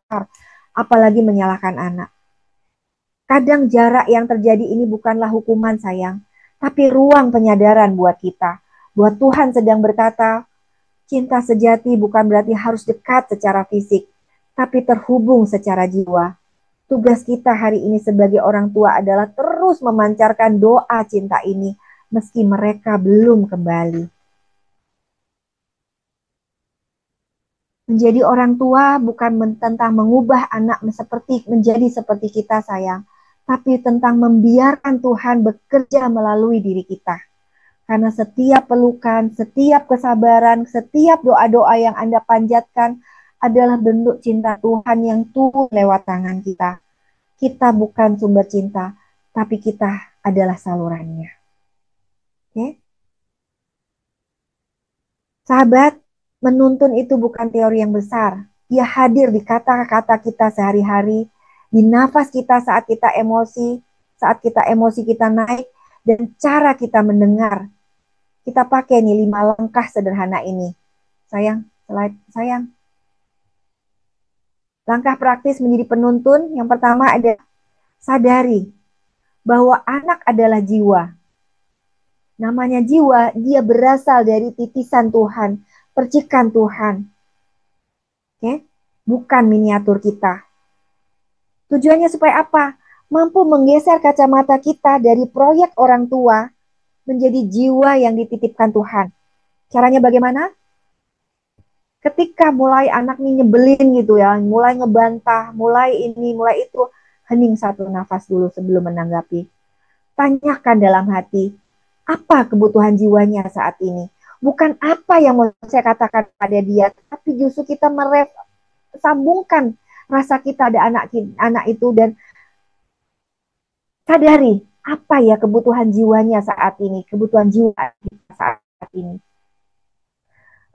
apalagi menyalahkan anak. Kadang jarak yang terjadi ini bukanlah hukuman sayang, tapi ruang penyadaran buat kita, buat Tuhan sedang berkata, cinta sejati bukan berarti harus dekat secara fisik, tapi terhubung secara jiwa. Tugas kita hari ini sebagai orang tua adalah terus memancarkan doa cinta ini, meski mereka belum kembali. Menjadi orang tua bukan tentang mengubah anak menjadi seperti kita sayang, tapi tentang membiarkan Tuhan bekerja melalui diri kita. Karena setiap pelukan, setiap kesabaran, setiap doa-doa yang Anda panjatkan adalah bentuk cinta Tuhan yang turun lewat tangan kita. Kita bukan sumber cinta, tapi kita adalah salurannya. Oke? Sahabat, menuntun itu bukan teori yang besar. Ia hadir di kata-kata kita sehari-hari, di nafas kita saat kita emosi kita naik, dan cara kita mendengar. Kita pakai nih 5 langkah sederhana ini. Sayang. Langkah praktis menjadi penuntun, yang pertama ada sadari bahwa anak adalah jiwa. Namanya jiwa, dia berasal dari titisan Tuhan, percikan Tuhan. Oke? Bukan miniatur kita. Tujuannya supaya apa? Mampu menggeser kacamata kita dari proyek orang tua menjadi jiwa yang dititipkan Tuhan. Caranya bagaimana? Ketika mulai anak nih nyebelin gitu ya, mulai ngebantah, mulai ini, mulai itu, hening satu nafas dulu sebelum menanggapi. Tanyakan dalam hati, apa kebutuhan jiwanya saat ini? Bukan apa yang mau saya katakan pada dia, tapi justru kita sambungkan rasa kita ada anak itu dan sadari apa ya kebutuhan jiwanya saat ini, kebutuhan jiwa saat ini.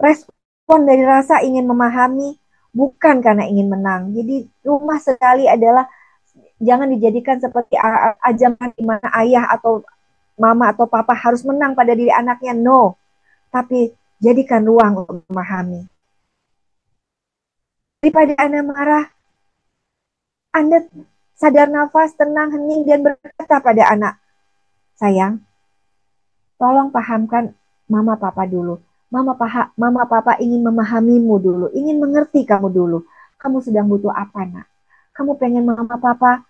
Respon dari rasa ingin memahami bukan karena ingin menang. Jadi rumah sekali adalah jangan dijadikan seperti ajang di mana ayah atau mama atau papa harus menang pada diri anaknya. No, tapi jadikan ruang untuk memahami. Daripada Anda marah, Anda sadar nafas, tenang, hening, dan berkata pada anak, sayang, tolong pahamkan mama papa dulu. Mama papa ingin memahamimu dulu, ingin mengerti kamu dulu. Kamu sedang butuh apa, nak? Kamu pengen mama papa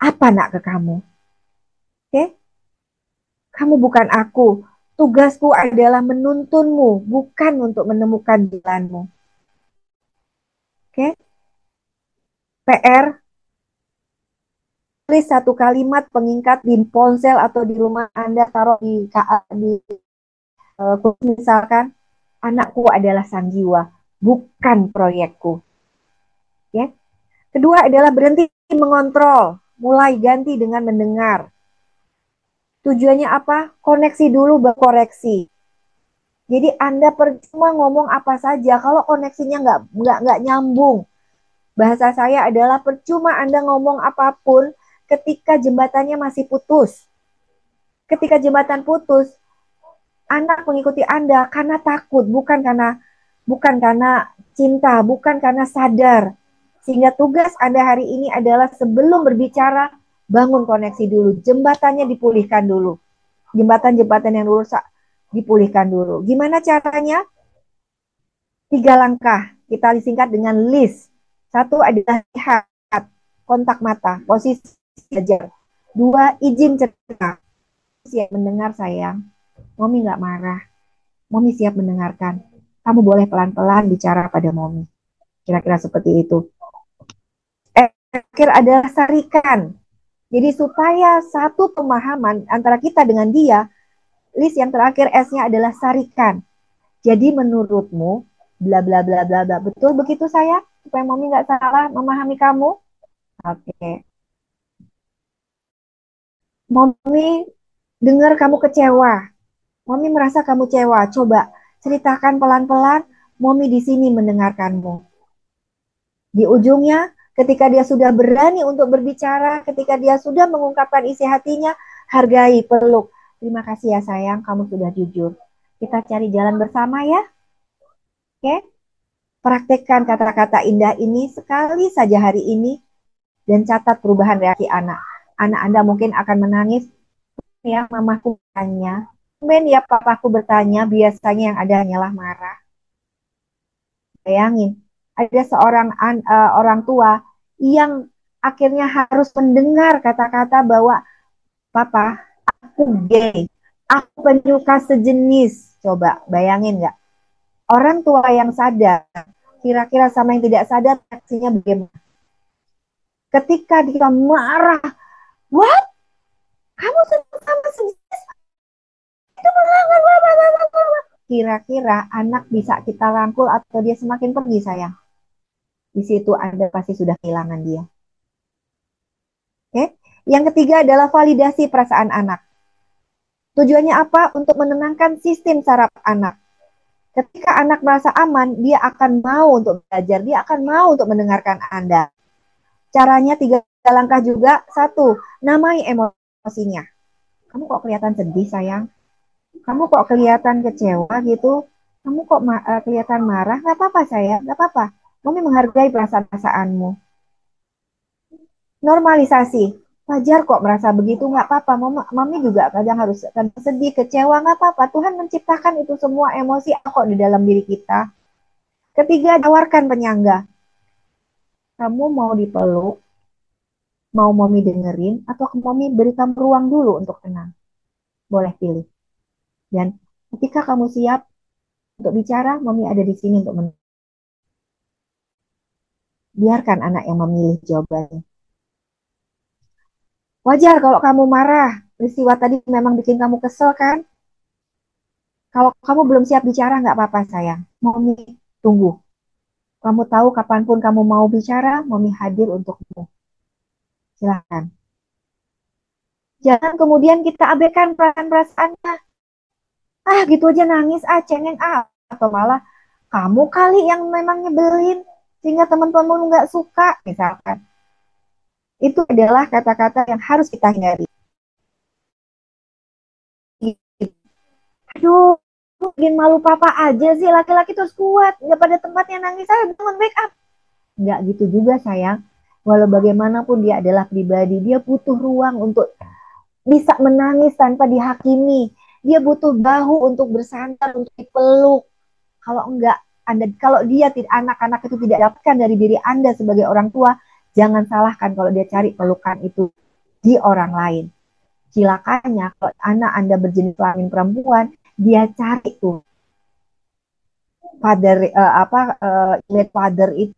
apa, nak, ke kamu? Oke? Okay? Kamu bukan aku. Tugasku adalah menuntunmu, bukan untuk menemukan jalanmu. Oke? Okay? PR, tulis satu kalimat pengingat di ponsel atau di rumah Anda, taruh di misalkan, anakku adalah sang jiwa, bukan proyekku. Ya. Kedua adalah berhenti mengontrol, mulai ganti dengan mendengar. Tujuannya apa? Koneksi dulu baru koreksi. Jadi Anda percuma ngomong apa saja kalau koneksinya nggak nyambung. Bahasa saya adalah percuma Anda ngomong apapun ketika jembatannya masih putus. Ketika jembatan putus, anak mengikuti Anda karena takut, bukan karena cinta, bukan karena sadar. Sehingga tugas Anda hari ini adalah sebelum berbicara, bangun koneksi dulu. Jembatannya dipulihkan dulu. Jembatan-jembatan yang rusak dipulihkan dulu. Gimana caranya? 3 langkah. Kita disingkat dengan list. 1 adalah lihat, kontak mata, posisi belajar. 2, izin cerita. Siap mendengar, sayang. Momi nggak marah. Momi siap mendengarkan. Kamu boleh pelan-pelan bicara pada Momi. Kira-kira seperti itu. Terakhir adalah sarikan. Jadi supaya satu pemahaman antara kita dengan dia, list yang terakhir S-nya adalah sarikan. Jadi menurutmu, bla bla bla bla bla. Betul begitu saya? Supaya Momi nggak salah memahami kamu? Oke. Momi dengar kamu kecewa. Momi merasa kamu kecewa. Coba ceritakan pelan-pelan. Momi di sini mendengarkanmu. Di ujungnya, ketika dia sudah berani untuk berbicara, ketika dia sudah mengungkapkan isi hatinya, hargai, peluk. Terima kasih ya sayang, kamu sudah jujur. Kita cari jalan bersama ya. Oke? Praktekkan kata-kata indah ini sekali saja hari ini dan catat perubahan reaksi anak. Anak Anda mungkin akan menangis. Ya, mamaku bertanya. Ben ya, papaku bertanya. Biasanya yang ada hanyalah marah. Bayangin, ada seorang orang tua yang akhirnya harus mendengar kata-kata bahwa papa, aku gay, aku penyuka sejenis. Coba bayangin nggak? Orang tua yang sadar, kira-kira sama yang tidak sadar, reaksinya bagaimana? Ketika dia marah, what? Kamu sama sejenis? Itu melanggar. Kira-kira anak bisa kita rangkul atau dia semakin pergi, sayang? Di situ Anda pasti sudah kehilangan dia. Oke? Yang ketiga adalah validasi perasaan anak. Tujuannya apa? Untuk menenangkan sistem saraf anak. Ketika anak merasa aman, dia akan mau untuk belajar, dia akan mau untuk mendengarkan Anda. Caranya 3 langkah juga. 1, namai emosinya. Kamu kok kelihatan sedih, sayang? Kamu kok kelihatan kecewa gitu? Kamu kok kelihatan marah? Gak apa-apa, sayang. Gak apa-apa. Mami menghargai perasaan-perasaanmu. Normalisasi. Wajar kok merasa begitu, nggak apa-apa. Mami juga kadang harus kadang sedih, kecewa, nggak apa-apa. Tuhan menciptakan itu semua emosi kok di dalam diri kita. Ketiga, tawarkan penyangga. Kamu mau dipeluk, mau mami dengerin, atau mami beri kamu ruang dulu untuk tenang. Boleh pilih. Dan ketika kamu siap untuk bicara, mami ada di sini untuk biarkan anak yang memilih jawabannya. Wajar kalau kamu marah. Peristiwa tadi memang bikin kamu kesel kan? Kalau kamu belum siap bicara, nggak apa-apa sayang. Mami tunggu. Kamu tahu kapanpun kamu mau bicara, mami hadir untukmu. Silakan. Jangan kemudian kita abaikan perasaan-perasaannya. Ah, gitu aja nangis, ah, cengeng, ah. Atau malah, kamu kali yang memang nyebelin. Sehingga teman-teman nggak suka, misalkan. Itu adalah kata-kata yang harus kita hindari. Aduh, bikin malu papa aja sih. Laki-laki terus kuat. Nggak pada tempatnya nangis, saya bangun make up. Nggak gitu juga sayang. Walau bagaimanapun dia adalah pribadi, dia butuh ruang untuk bisa menangis tanpa dihakimi. Dia butuh bahu untuk bersandar, untuk dipeluk. Kalau enggak, Anda, kalau dia tidak, anak-anak itu tidak dapatkan dari diri Anda sebagai orang tua, jangan salahkan kalau dia cari pelukan itu di orang lain. Cilakanya kalau anak Anda berjenis kelamin perempuan, dia cari tuh father father itu,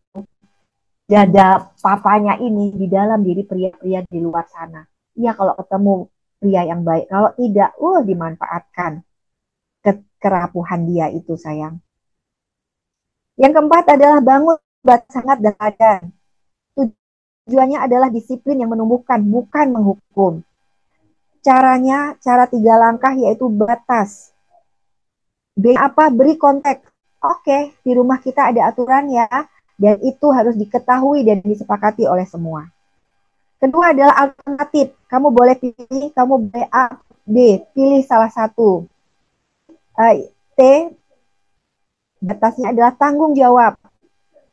dada papanya ini di dalam diri pria-pria di luar sana. Iya kalau ketemu pria yang baik, kalau tidak, dimanfaatkan kerapuhan dia itu sayang. Yang keempat adalah bangun sangat dan padan. Tujuannya adalah disiplin yang menumbuhkan, bukan menghukum. Caranya, cara 3 langkah yaitu batas. B apa? Beri konteks. Oke, di rumah kita ada aturan ya, dan itu harus diketahui dan disepakati oleh semua. Kedua adalah alternatif. Kamu boleh pilih, kamu boleh A, B. Pilih salah satu. T, batasnya adalah tanggung jawab.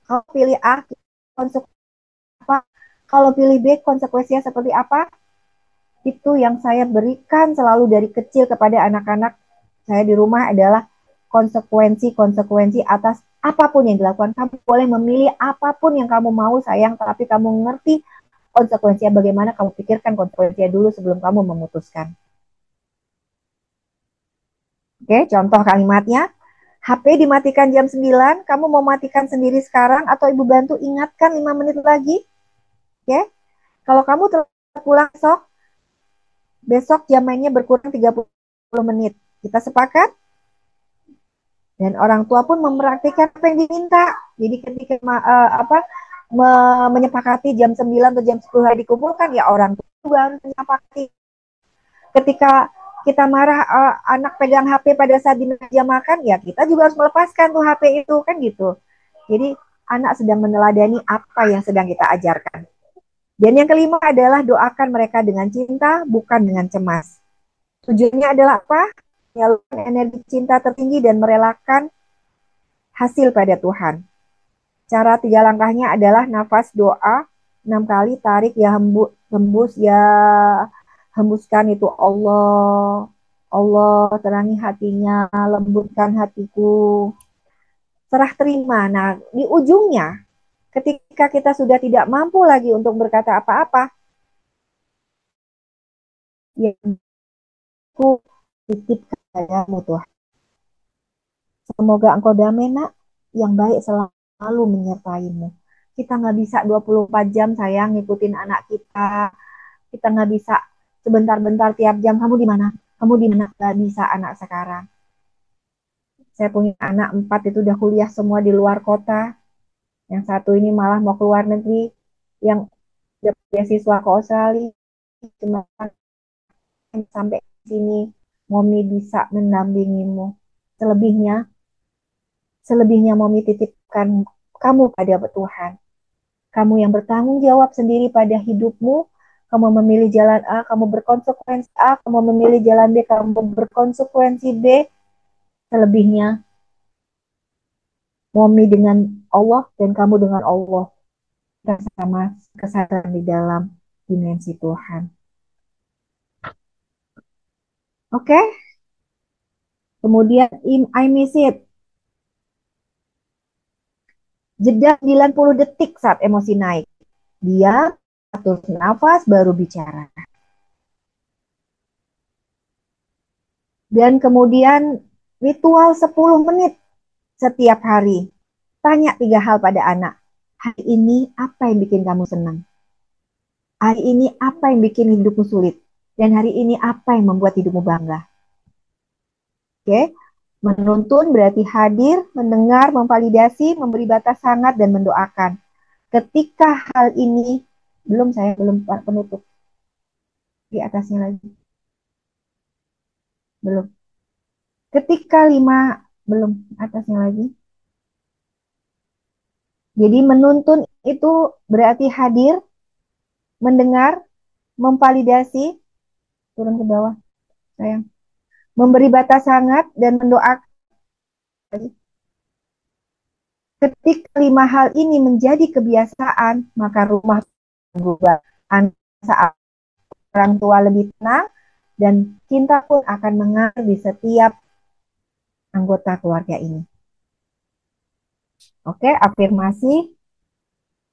Kalau pilih A, konsekuensi apa? Kalau pilih B, konsekuensinya seperti apa? Itu yang saya berikan selalu dari kecil kepada anak-anak saya di rumah adalah konsekuensi-konsekuensi atas apapun yang dilakukan. Kamu boleh memilih apapun yang kamu mau sayang, tapi kamu ngerti konsekuensinya bagaimana, kamu pikirkan konsekuensinya dulu sebelum kamu memutuskan. Oke, contoh kalimatnya. HP dimatikan jam 9, kamu mau matikan sendiri sekarang atau ibu bantu ingatkan 5 menit lagi? Oke. Kalau kamu pulang besok jam mainnya berkurang 30 menit. Kita sepakat? Dan orang tua pun mempraktikkan apa yang diminta. Jadi ketika menyepakati jam 9 atau jam 10 hari dikumpulkan, ya orang tua juga harus menyepakati. Ketika kita marah anak pegang HP pada saat di meja makan, ya kita juga harus melepaskan tuh HP itu, kan gitu. Jadi anak sedang meneladani apa yang sedang kita ajarkan. Dan yang kelima adalah doakan mereka dengan cinta, bukan dengan cemas. Tujuannya adalah apa? Menyalurkan energi cinta tertinggi dan merelakan hasil pada Tuhan. Cara 3 langkahnya adalah nafas doa 6 kali, tarik ya, hembus ya, hembuskan itu Allah, Allah terangi hatinya, lembutkan hatiku, serah terima. Nah, di ujungnya ketika kita sudah tidak mampu lagi untuk berkata apa-apa, ya aku titipkan padamu Tuhan. Semoga engkau damai nak, yang baik selalu menyertaimu. Kita nggak bisa 24 jam sayang ngikutin anak kita. Kita nggak bisa sebentar-bentar tiap jam, kamu di mana? Kamu di mana? Nggak bisa anak sekarang. Saya punya anak 4 itu udah kuliah semua di luar kota. Yang satu ini malah mau keluar negeri. Yang udah beasiswa ke Australia. Cuma sampai sini, Momi bisa mendampingimu. Selebihnya, selebihnya Momi titipkan kamu pada Tuhan. Kamu yang bertanggung jawab sendiri pada hidupmu. Kamu memilih jalan A, kamu berkonsekuensi A. Kamu memilih jalan B, kamu berkonsekuensi B. Selebihnya, Momi dengan Allah dan kamu dengan Allah. Kita sama kesadaran di dalam. dimensi Tuhan. Oke, kemudian I miss it. Jeda 90 detik saat emosi naik. Dia atur nafas baru bicara. Dan kemudian ritual 10 menit setiap hari. Tanya 3 hal pada anak. Hari ini apa yang bikin kamu senang? Hari ini apa yang bikin hidupmu sulit? Dan hari ini apa yang membuat hidupmu bangga? Oke, menuntun berarti hadir, mendengar, memvalidasi, memberi batas hangat, dan mendoakan. Ketika hal ini, saya belum penutup. Di atasnya lagi. Belum. Ketika 5, belum. Atasnya lagi. Jadi menuntun itu berarti hadir, mendengar, memvalidasi, turun ke bawah, sayang. Memberi batas hangat, dan mendoakan. Ketika 5 hal ini menjadi kebiasaan, maka rumah berubah. Saat orang tua lebih tenang, dan cinta pun akan mengalir di setiap anggota keluarga ini. Oke, afirmasi.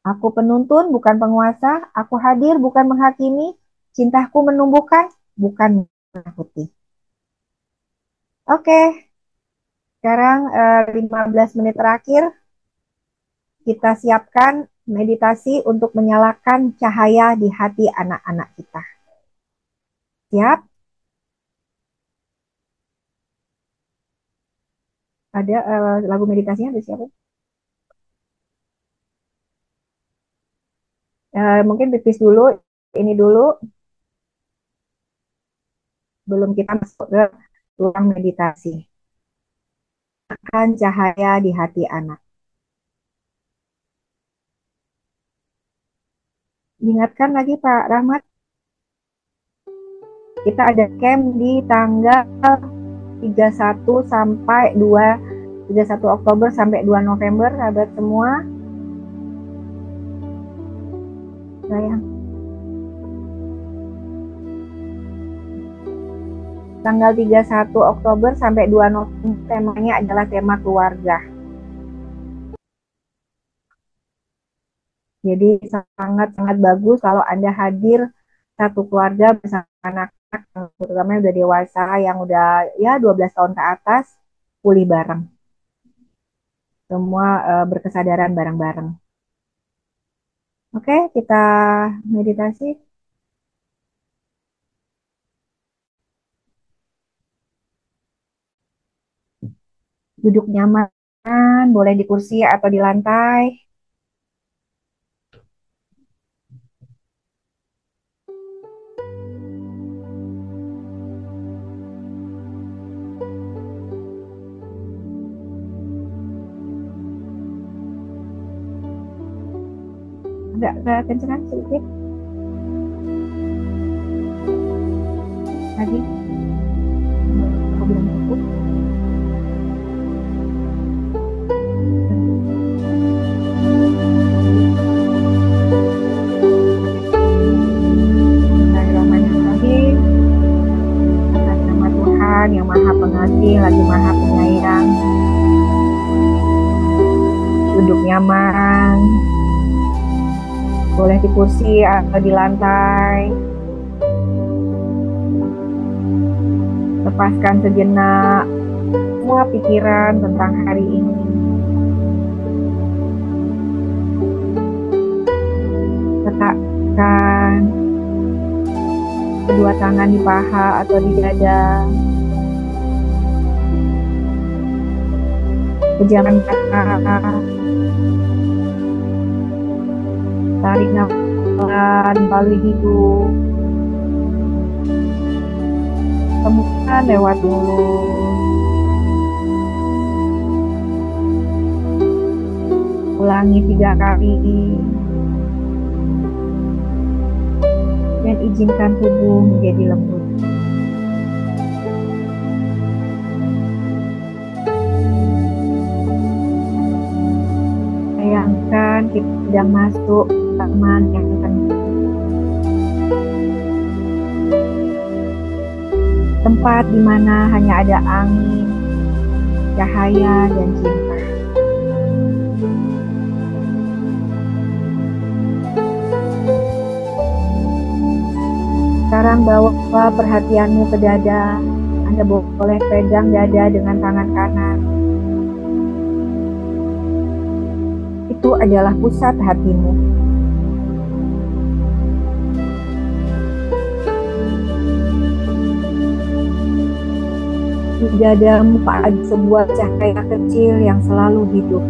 Aku penuntun, bukan penguasa. Aku hadir, bukan menghakimi. Cintaku menumbuhkan, bukan menakuti. Oke, sekarang 15 menit terakhir. Kita siapkan meditasi untuk menyalakan cahaya di hati anak-anak kita. Siap? Ada lagu meditasinya, ada siapa? Mungkin pipis dulu, ini dulu. Belum kita masuk ke ruang meditasi. Akan cahaya di hati anak. Ingatkan lagi Pak Rahmat, kita ada camp di tanggal 31 sampai 31 Oktober sampai 2 November, sahabat semua. Sayang. Tanggal 31 Oktober sampai 2 November, temanya adalah tema keluarga. Jadi sangat-sangat bagus kalau Anda hadir satu keluarga bersama anak-anak, terutama yang udah dewasa, yang udah ya 12 tahun ke atas, pulih bareng. Semua berkesadaran bareng-bareng. Oke, kita meditasi. Duduk nyaman, boleh di kursi atau di lantai. Agak kencengan sedikit. Lagi. Aku bilang cukup. Bismillahirrahmanirrahim. Atas nama Tuhan yang Maha Pengasih lagi Maha Penyayang. Duduk nyaman. Boleh di kursi atau di lantai. Lepaskan sejenak semua pikiran tentang hari ini. Letakkan kedua tangan di paha atau di dada. Pejamkan mata. Tarik nafas melalui hidung. Temukan lewat mulut. Ulangi 3 kali. Dan izinkan tubuh menjadi lembut. Bayangkan kita sedang masuk taman yang tenang. tempat di mana hanya ada angin, cahaya, dan cinta. Sekarang bawa perhatianmu ke dada. Anda boleh pegang dada dengan tangan kanan. Itu adalah pusat hatimu. Di dadamu ada sebuah cahaya kecil yang selalu hidup.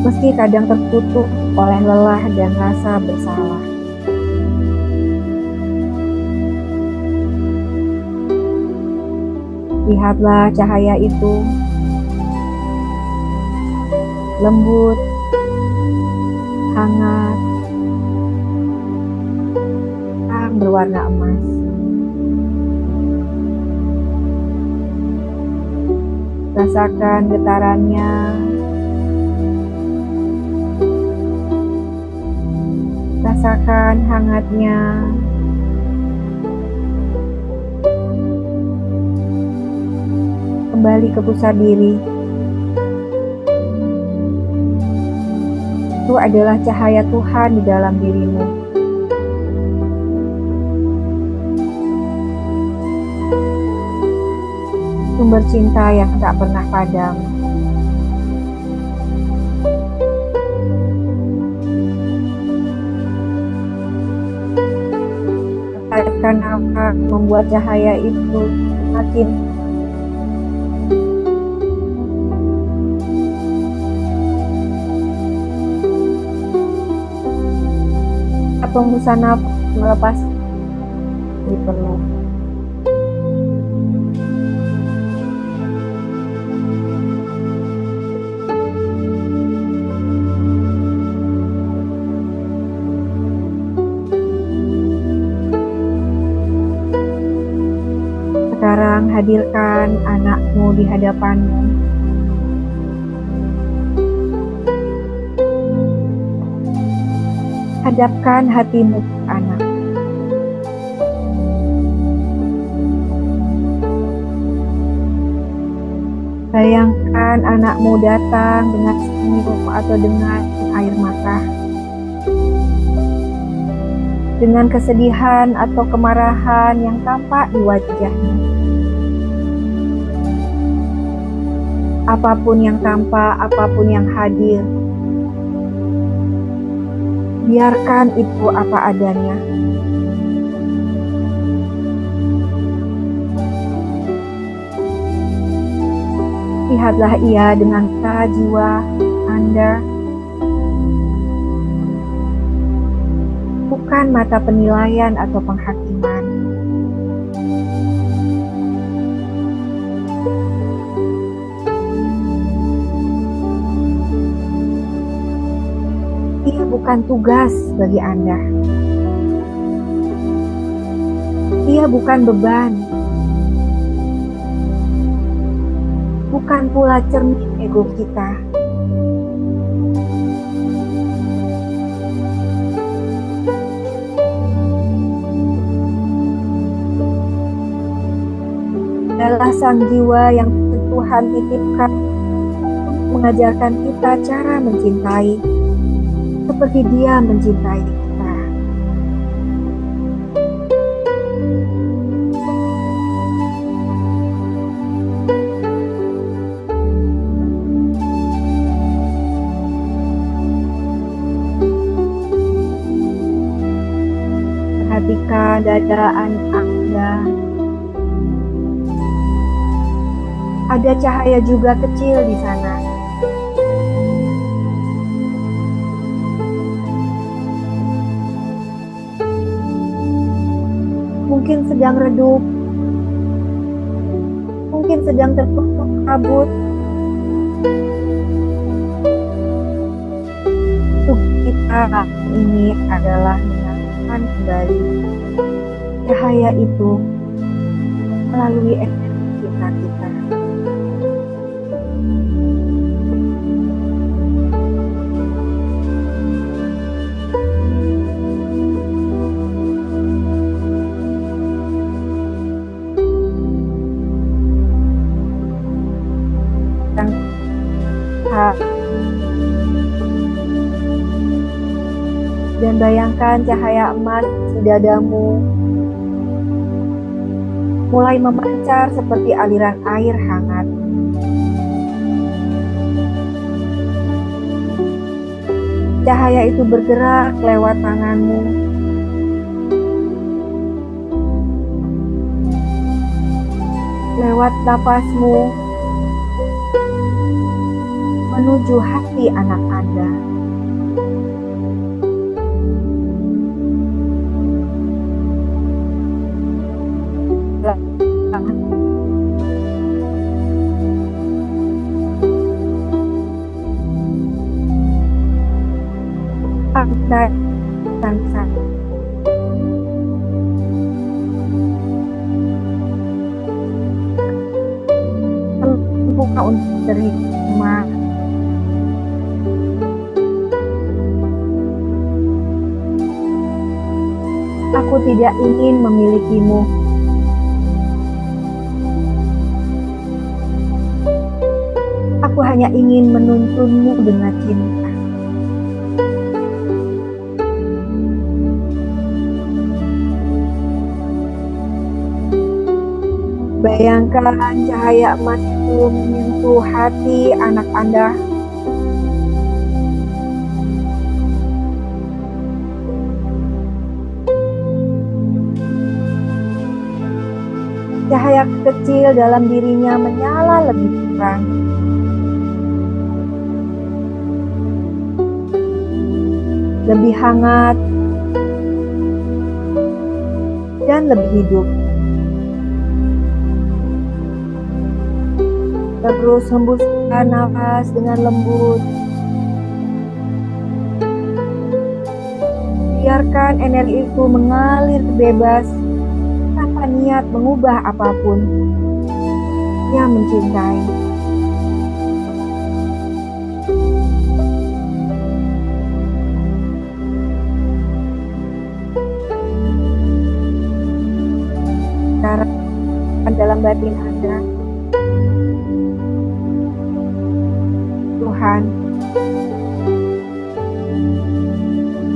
Meski kadang tertutup oleh lelah dan rasa bersalah. Lihatlah cahaya itu, lembut, hangat, terang berwarna emas. Rasakan getarannya. Rasakan hangatnya. Kembali ke pusat diri. Itu adalah cahaya Tuhan di dalam dirimu. Sumber cinta yang tak pernah padam. Rasakan apa membuat cahaya itu semakin hembusan nafas melepas di perut. Sekarang hadirkan anakmu di hadapanmu. Hadapkan hatimu ke anak. Bayangkan anakmu datang dengan senyum atau dengan air mata. Dengan kesedihan atau kemarahan yang tampak di wajahnya. Apapun yang tampak, apapun yang hadir, biarkan itu apa adanya. Lihatlah ia dengan mata jiwa Anda, bukan mata penilaian atau penghakiman. Ia bukan tugas bagi Anda. Ia bukan beban. Bukan pula cermin ego kita. Adalah sang jiwa yang Tuhan titipkan mengajarkan kita cara mencintai seperti Dia mencintai kita. Perhatikan dada Anda. Ada cahaya juga kecil di sana. Mungkin sedang redup, mungkin sedang tertutup kabut. Untuk kita ini adalah menyalakan kembali cahaya itu melalui energi kita. sehat. Dan bayangkan cahaya emas di dadamu mulai memancar seperti aliran air hangat. Cahaya itu bergerak lewat tanganmu, lewat napasmu, menuju hati anak Anda. Anda akan sadar. Terbuka untuk terima. Aku tidak ingin memilikimu. Aku hanya ingin menuntunmu dengan cinta. Bayangkan cahaya emas itu menyentuh hati anak Anda. Cahaya kecil dalam dirinya menyala lebih terang. Lebih hangat dan lebih hidup. Terus hembuskan nafas dengan lembut. Biarkan energi itu mengalir bebas tanpa niat mengubah apapun. Dia mencintai. Sekarang dalam batin Anda, Tuhan,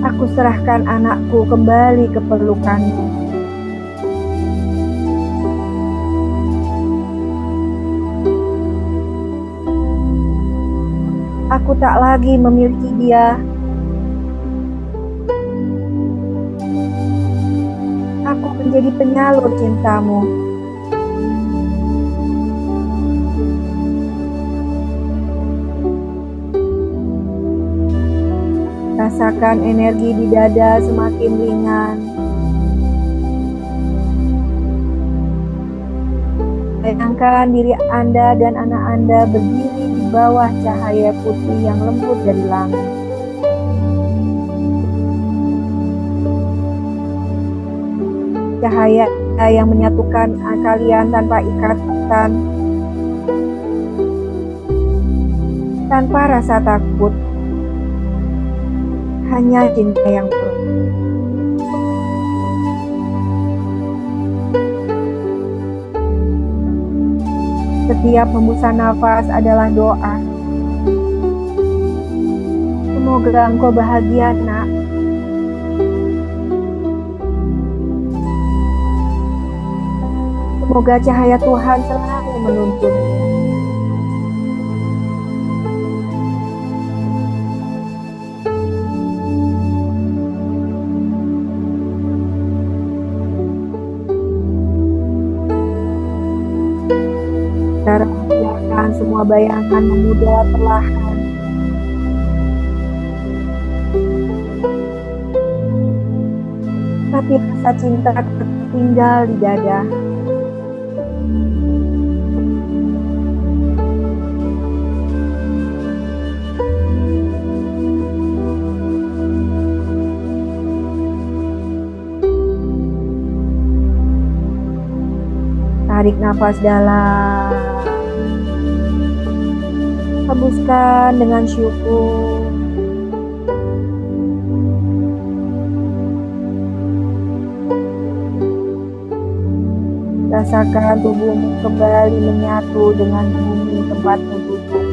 aku serahkan anakku kembali ke pelukan-Mu. Aku tak lagi memiliki dia. Aku menjadi penyalur cinta-Mu. Rasakan energi di dada semakin ringan. Bayangkan diri Anda dan anak Anda berdiri di bawah cahaya putih yang lembut dari langit. Cahaya yang menyatukan kalian tanpa ikatan, tanpa rasa takut. Hanya cinta yang tulus. Setiap hembusan nafas adalah doa. Semoga engkau bahagia, nak. Semoga cahaya Tuhan selalu menuntun. Sekarang biarkan semua bayangan memudar perlahan. Tapi rasa cinta tertinggal di dada. Tarik nafas dalam. Hembuskan dengan syukur. Rasakan tubuhmu kembali menyatu dengan bumi tempatmu duduk.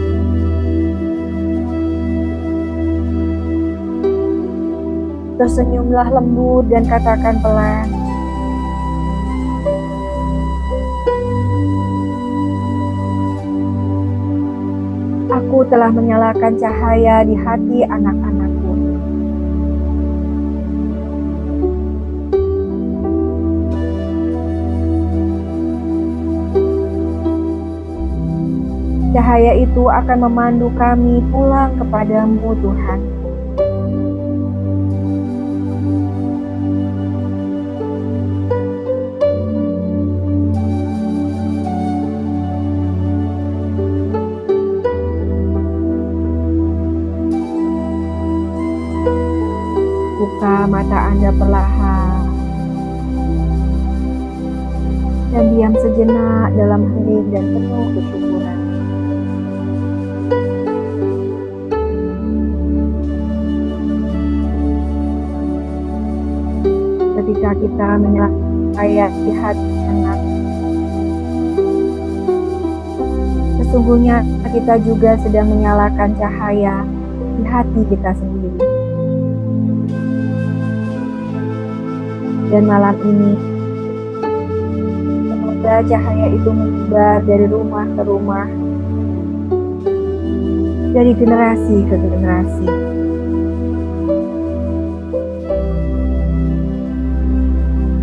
Tersenyumlah lembut dan katakan pelan, aku telah menyalakan cahaya di hati anak-anakku. Cahaya itu akan memandu kami pulang kepadamu, Tuhan. Buka mata Anda perlahan dan diam sejenak dalam hening dan penuh kesyukuran. Ketika kita menyalakan di hati anak, sesungguhnya kita juga sedang menyalakan cahaya di hati kita sendiri. Dan malam ini, semoga cahaya itu menyebar dari rumah ke rumah, dari generasi ke generasi.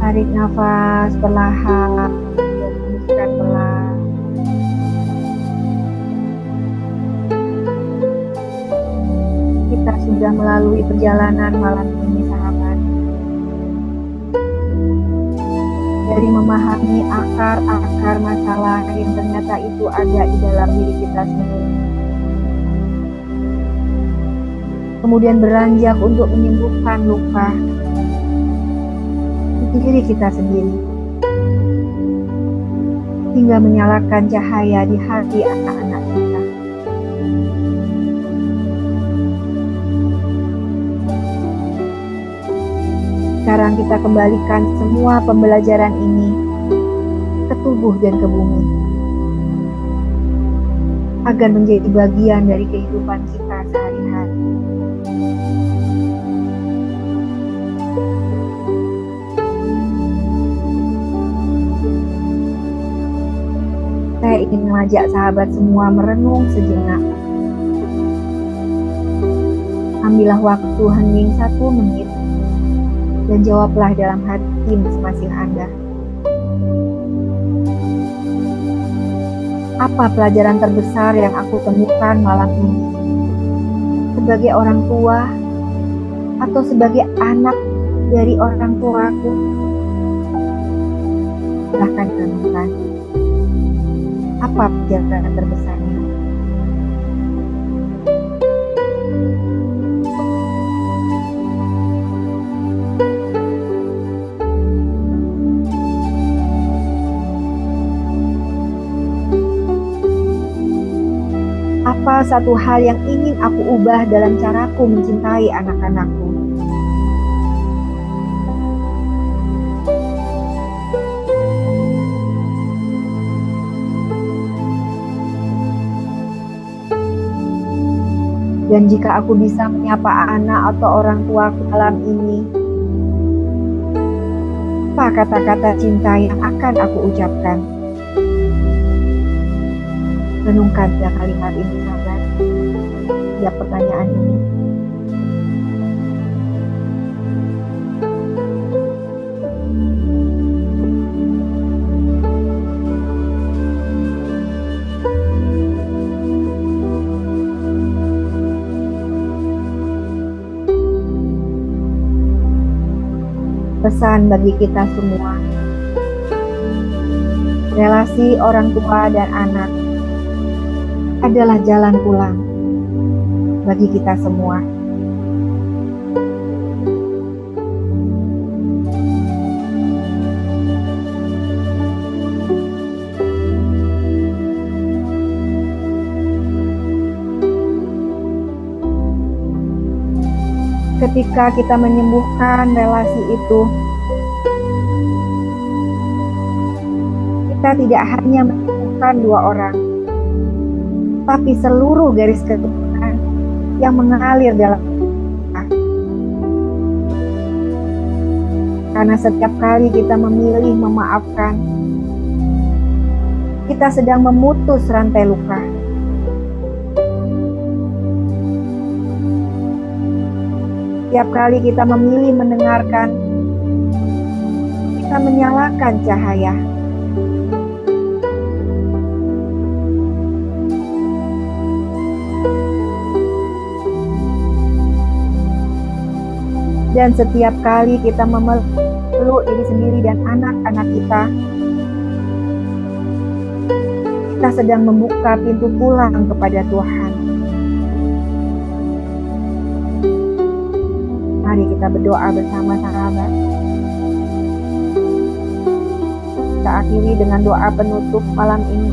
Tarik nafas perlahan dan hembuskan pelan. Kita sudah melalui perjalanan malam ini, sahabat. Dari memahami akar-akar masalah yang ternyata itu ada di dalam diri kita sendiri. Kemudian beranjak untuk menyembuhkan luka di diri kita sendiri, hingga menyalakan cahaya di hati anak-anak kita. Sekarang kita kembalikan semua pembelajaran ini ke tubuh dan ke bumi, agar menjadi bagian dari kehidupan kita sehari-hari. Saya ingin mengajak sahabat semua merenung sejenak. Ambillah waktu hening 1 menit dan jawablah dalam hati masing-masing Anda. Apa pelajaran terbesar yang aku temukan malam ini? Sebagai orang tua atau sebagai anak dari orang tuaku? Silahkan renungkan. Apa pelajaran terbesarnya? Apa satu hal yang ingin aku ubah dalam caraku mencintai anak-anakku? Dan jika aku bisa menyapa anak atau orang tuaku malam ini, apa kata-kata cinta yang akan aku ucapkan? Renungkan tiap kalimat ini, sahabat. Tiap pertanyaan ini. Pesan bagi kita semua. Relasi orang tua dan anak adalah jalan pulang bagi kita semua. Ketika kita menyembuhkan relasi itu, kita tidak hanya menyembuhkan 2 orang, tapi seluruh garis keturunan yang mengalir dalam kita. Karena setiap kali kita memilih memaafkan, kita sedang memutus rantai luka. Setiap kali kita memilih mendengarkan, kita menyalakan cahaya. Dan setiap kali kita memeluk diri sendiri dan anak-anak kita sedang membuka pintu pulang kepada Tuhan. Mari kita berdoa bersama sahabat. Kita akhiri dengan doa penutup malam ini.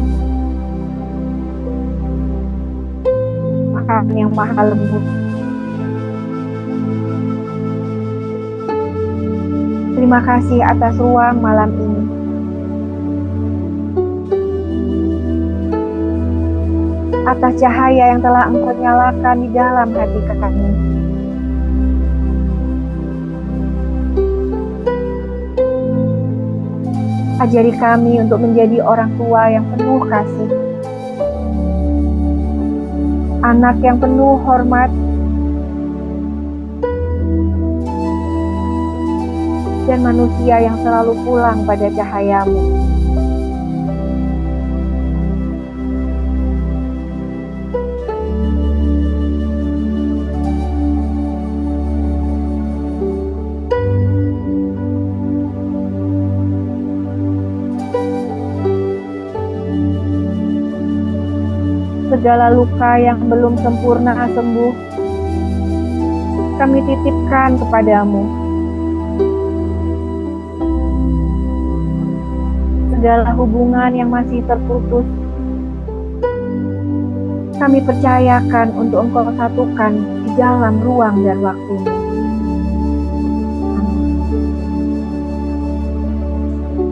Maha yang maha lembut, terima kasih atas ruang malam ini. Atas cahaya yang telah Engkau nyalakan di dalam hati kami. Ajari kami untuk menjadi orang tua yang penuh kasih, anak yang penuh hormat, dan manusia yang selalu pulang pada cahaya-Mu. Segala luka yang belum sempurna sembuh, kami titipkan kepadamu. Segala hubungan yang masih terputus, kami percayakan untuk Engkau satukan di dalam ruang dan waktu-Mu.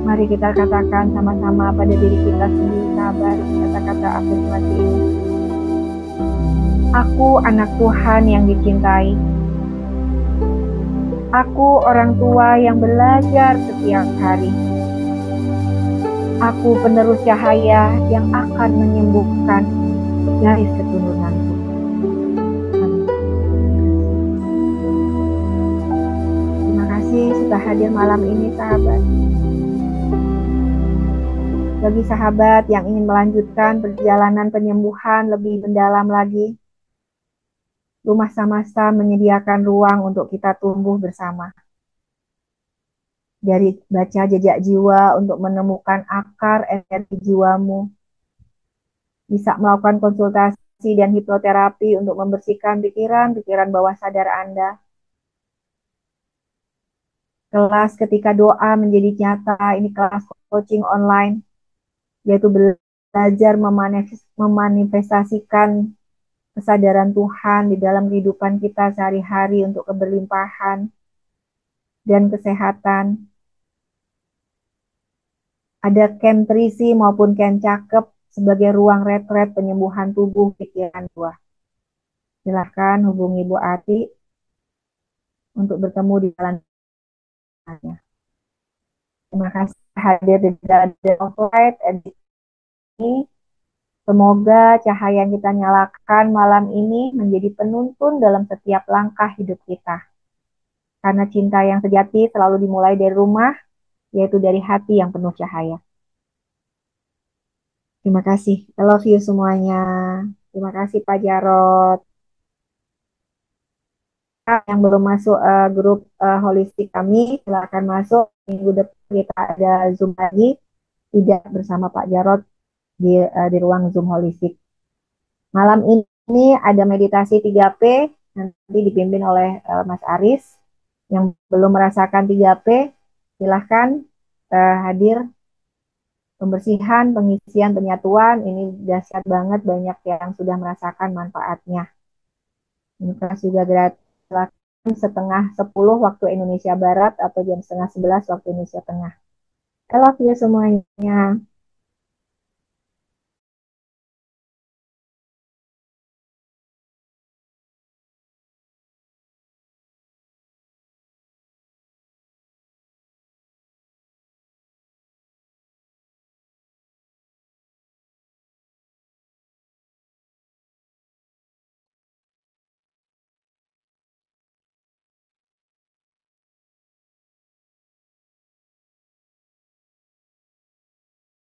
Mari kita katakan sama-sama pada diri kita sendiri, sahabat, kata-kata afirmasi ini. Aku anak Tuhan yang dicintai. Aku orang tua yang belajar setiap hari. Aku penerus cahaya yang akan menyembuhkan garis keturunanku. Terima kasih sudah hadir malam ini, sahabat. Bagi sahabat yang ingin melanjutkan perjalanan penyembuhan lebih mendalam lagi, Rumah Samasta menyediakan ruang untuk kita tumbuh bersama. Dari baca jejak jiwa untuk menemukan akar energi jiwamu, bisa melakukan konsultasi dan hipnoterapi untuk membersihkan pikiran-pikiran bawah sadar Anda. Kelas ketika doa menjadi nyata, ini kelas coaching online, yaitu belajar memanifestasikan kesadaran Tuhan di dalam kehidupan kita sehari-hari untuk keberlimpahan dan kesehatan. Ada camp Trisi maupun camp Cakep sebagai ruang retret penyembuhan tubuh, pikiran, jiwa. Silakan hubungi Bu Ati untuk bertemu di jalannya. Terima kasih hadir di dalam offline edisi ini. Semoga cahaya yang kita nyalakan malam ini menjadi penuntun dalam setiap langkah hidup kita. Karena cinta yang sejati selalu dimulai dari rumah, yaitu dari hati yang penuh cahaya. Terima kasih. I love you semuanya. Terima kasih Pak Jarot. Yang belum masuk grup holistik kami, silakan masuk. Minggu depan kita ada Zoom lagi, tidak bersama Pak Jarot di ruang Zoom holistik. Malam ini ada meditasi 3P, nanti dipimpin oleh Mas Aris. Yang belum merasakan 3P, silahkan hadir. Pembersihan, pengisian, penyatuan, ini dahsyat banget, banyak yang sudah merasakan manfaatnya. Ini kelas juga gratis, setengah 10 waktu Indonesia Barat atau jam setengah 11 waktu Indonesia Tengah. I love you semuanya.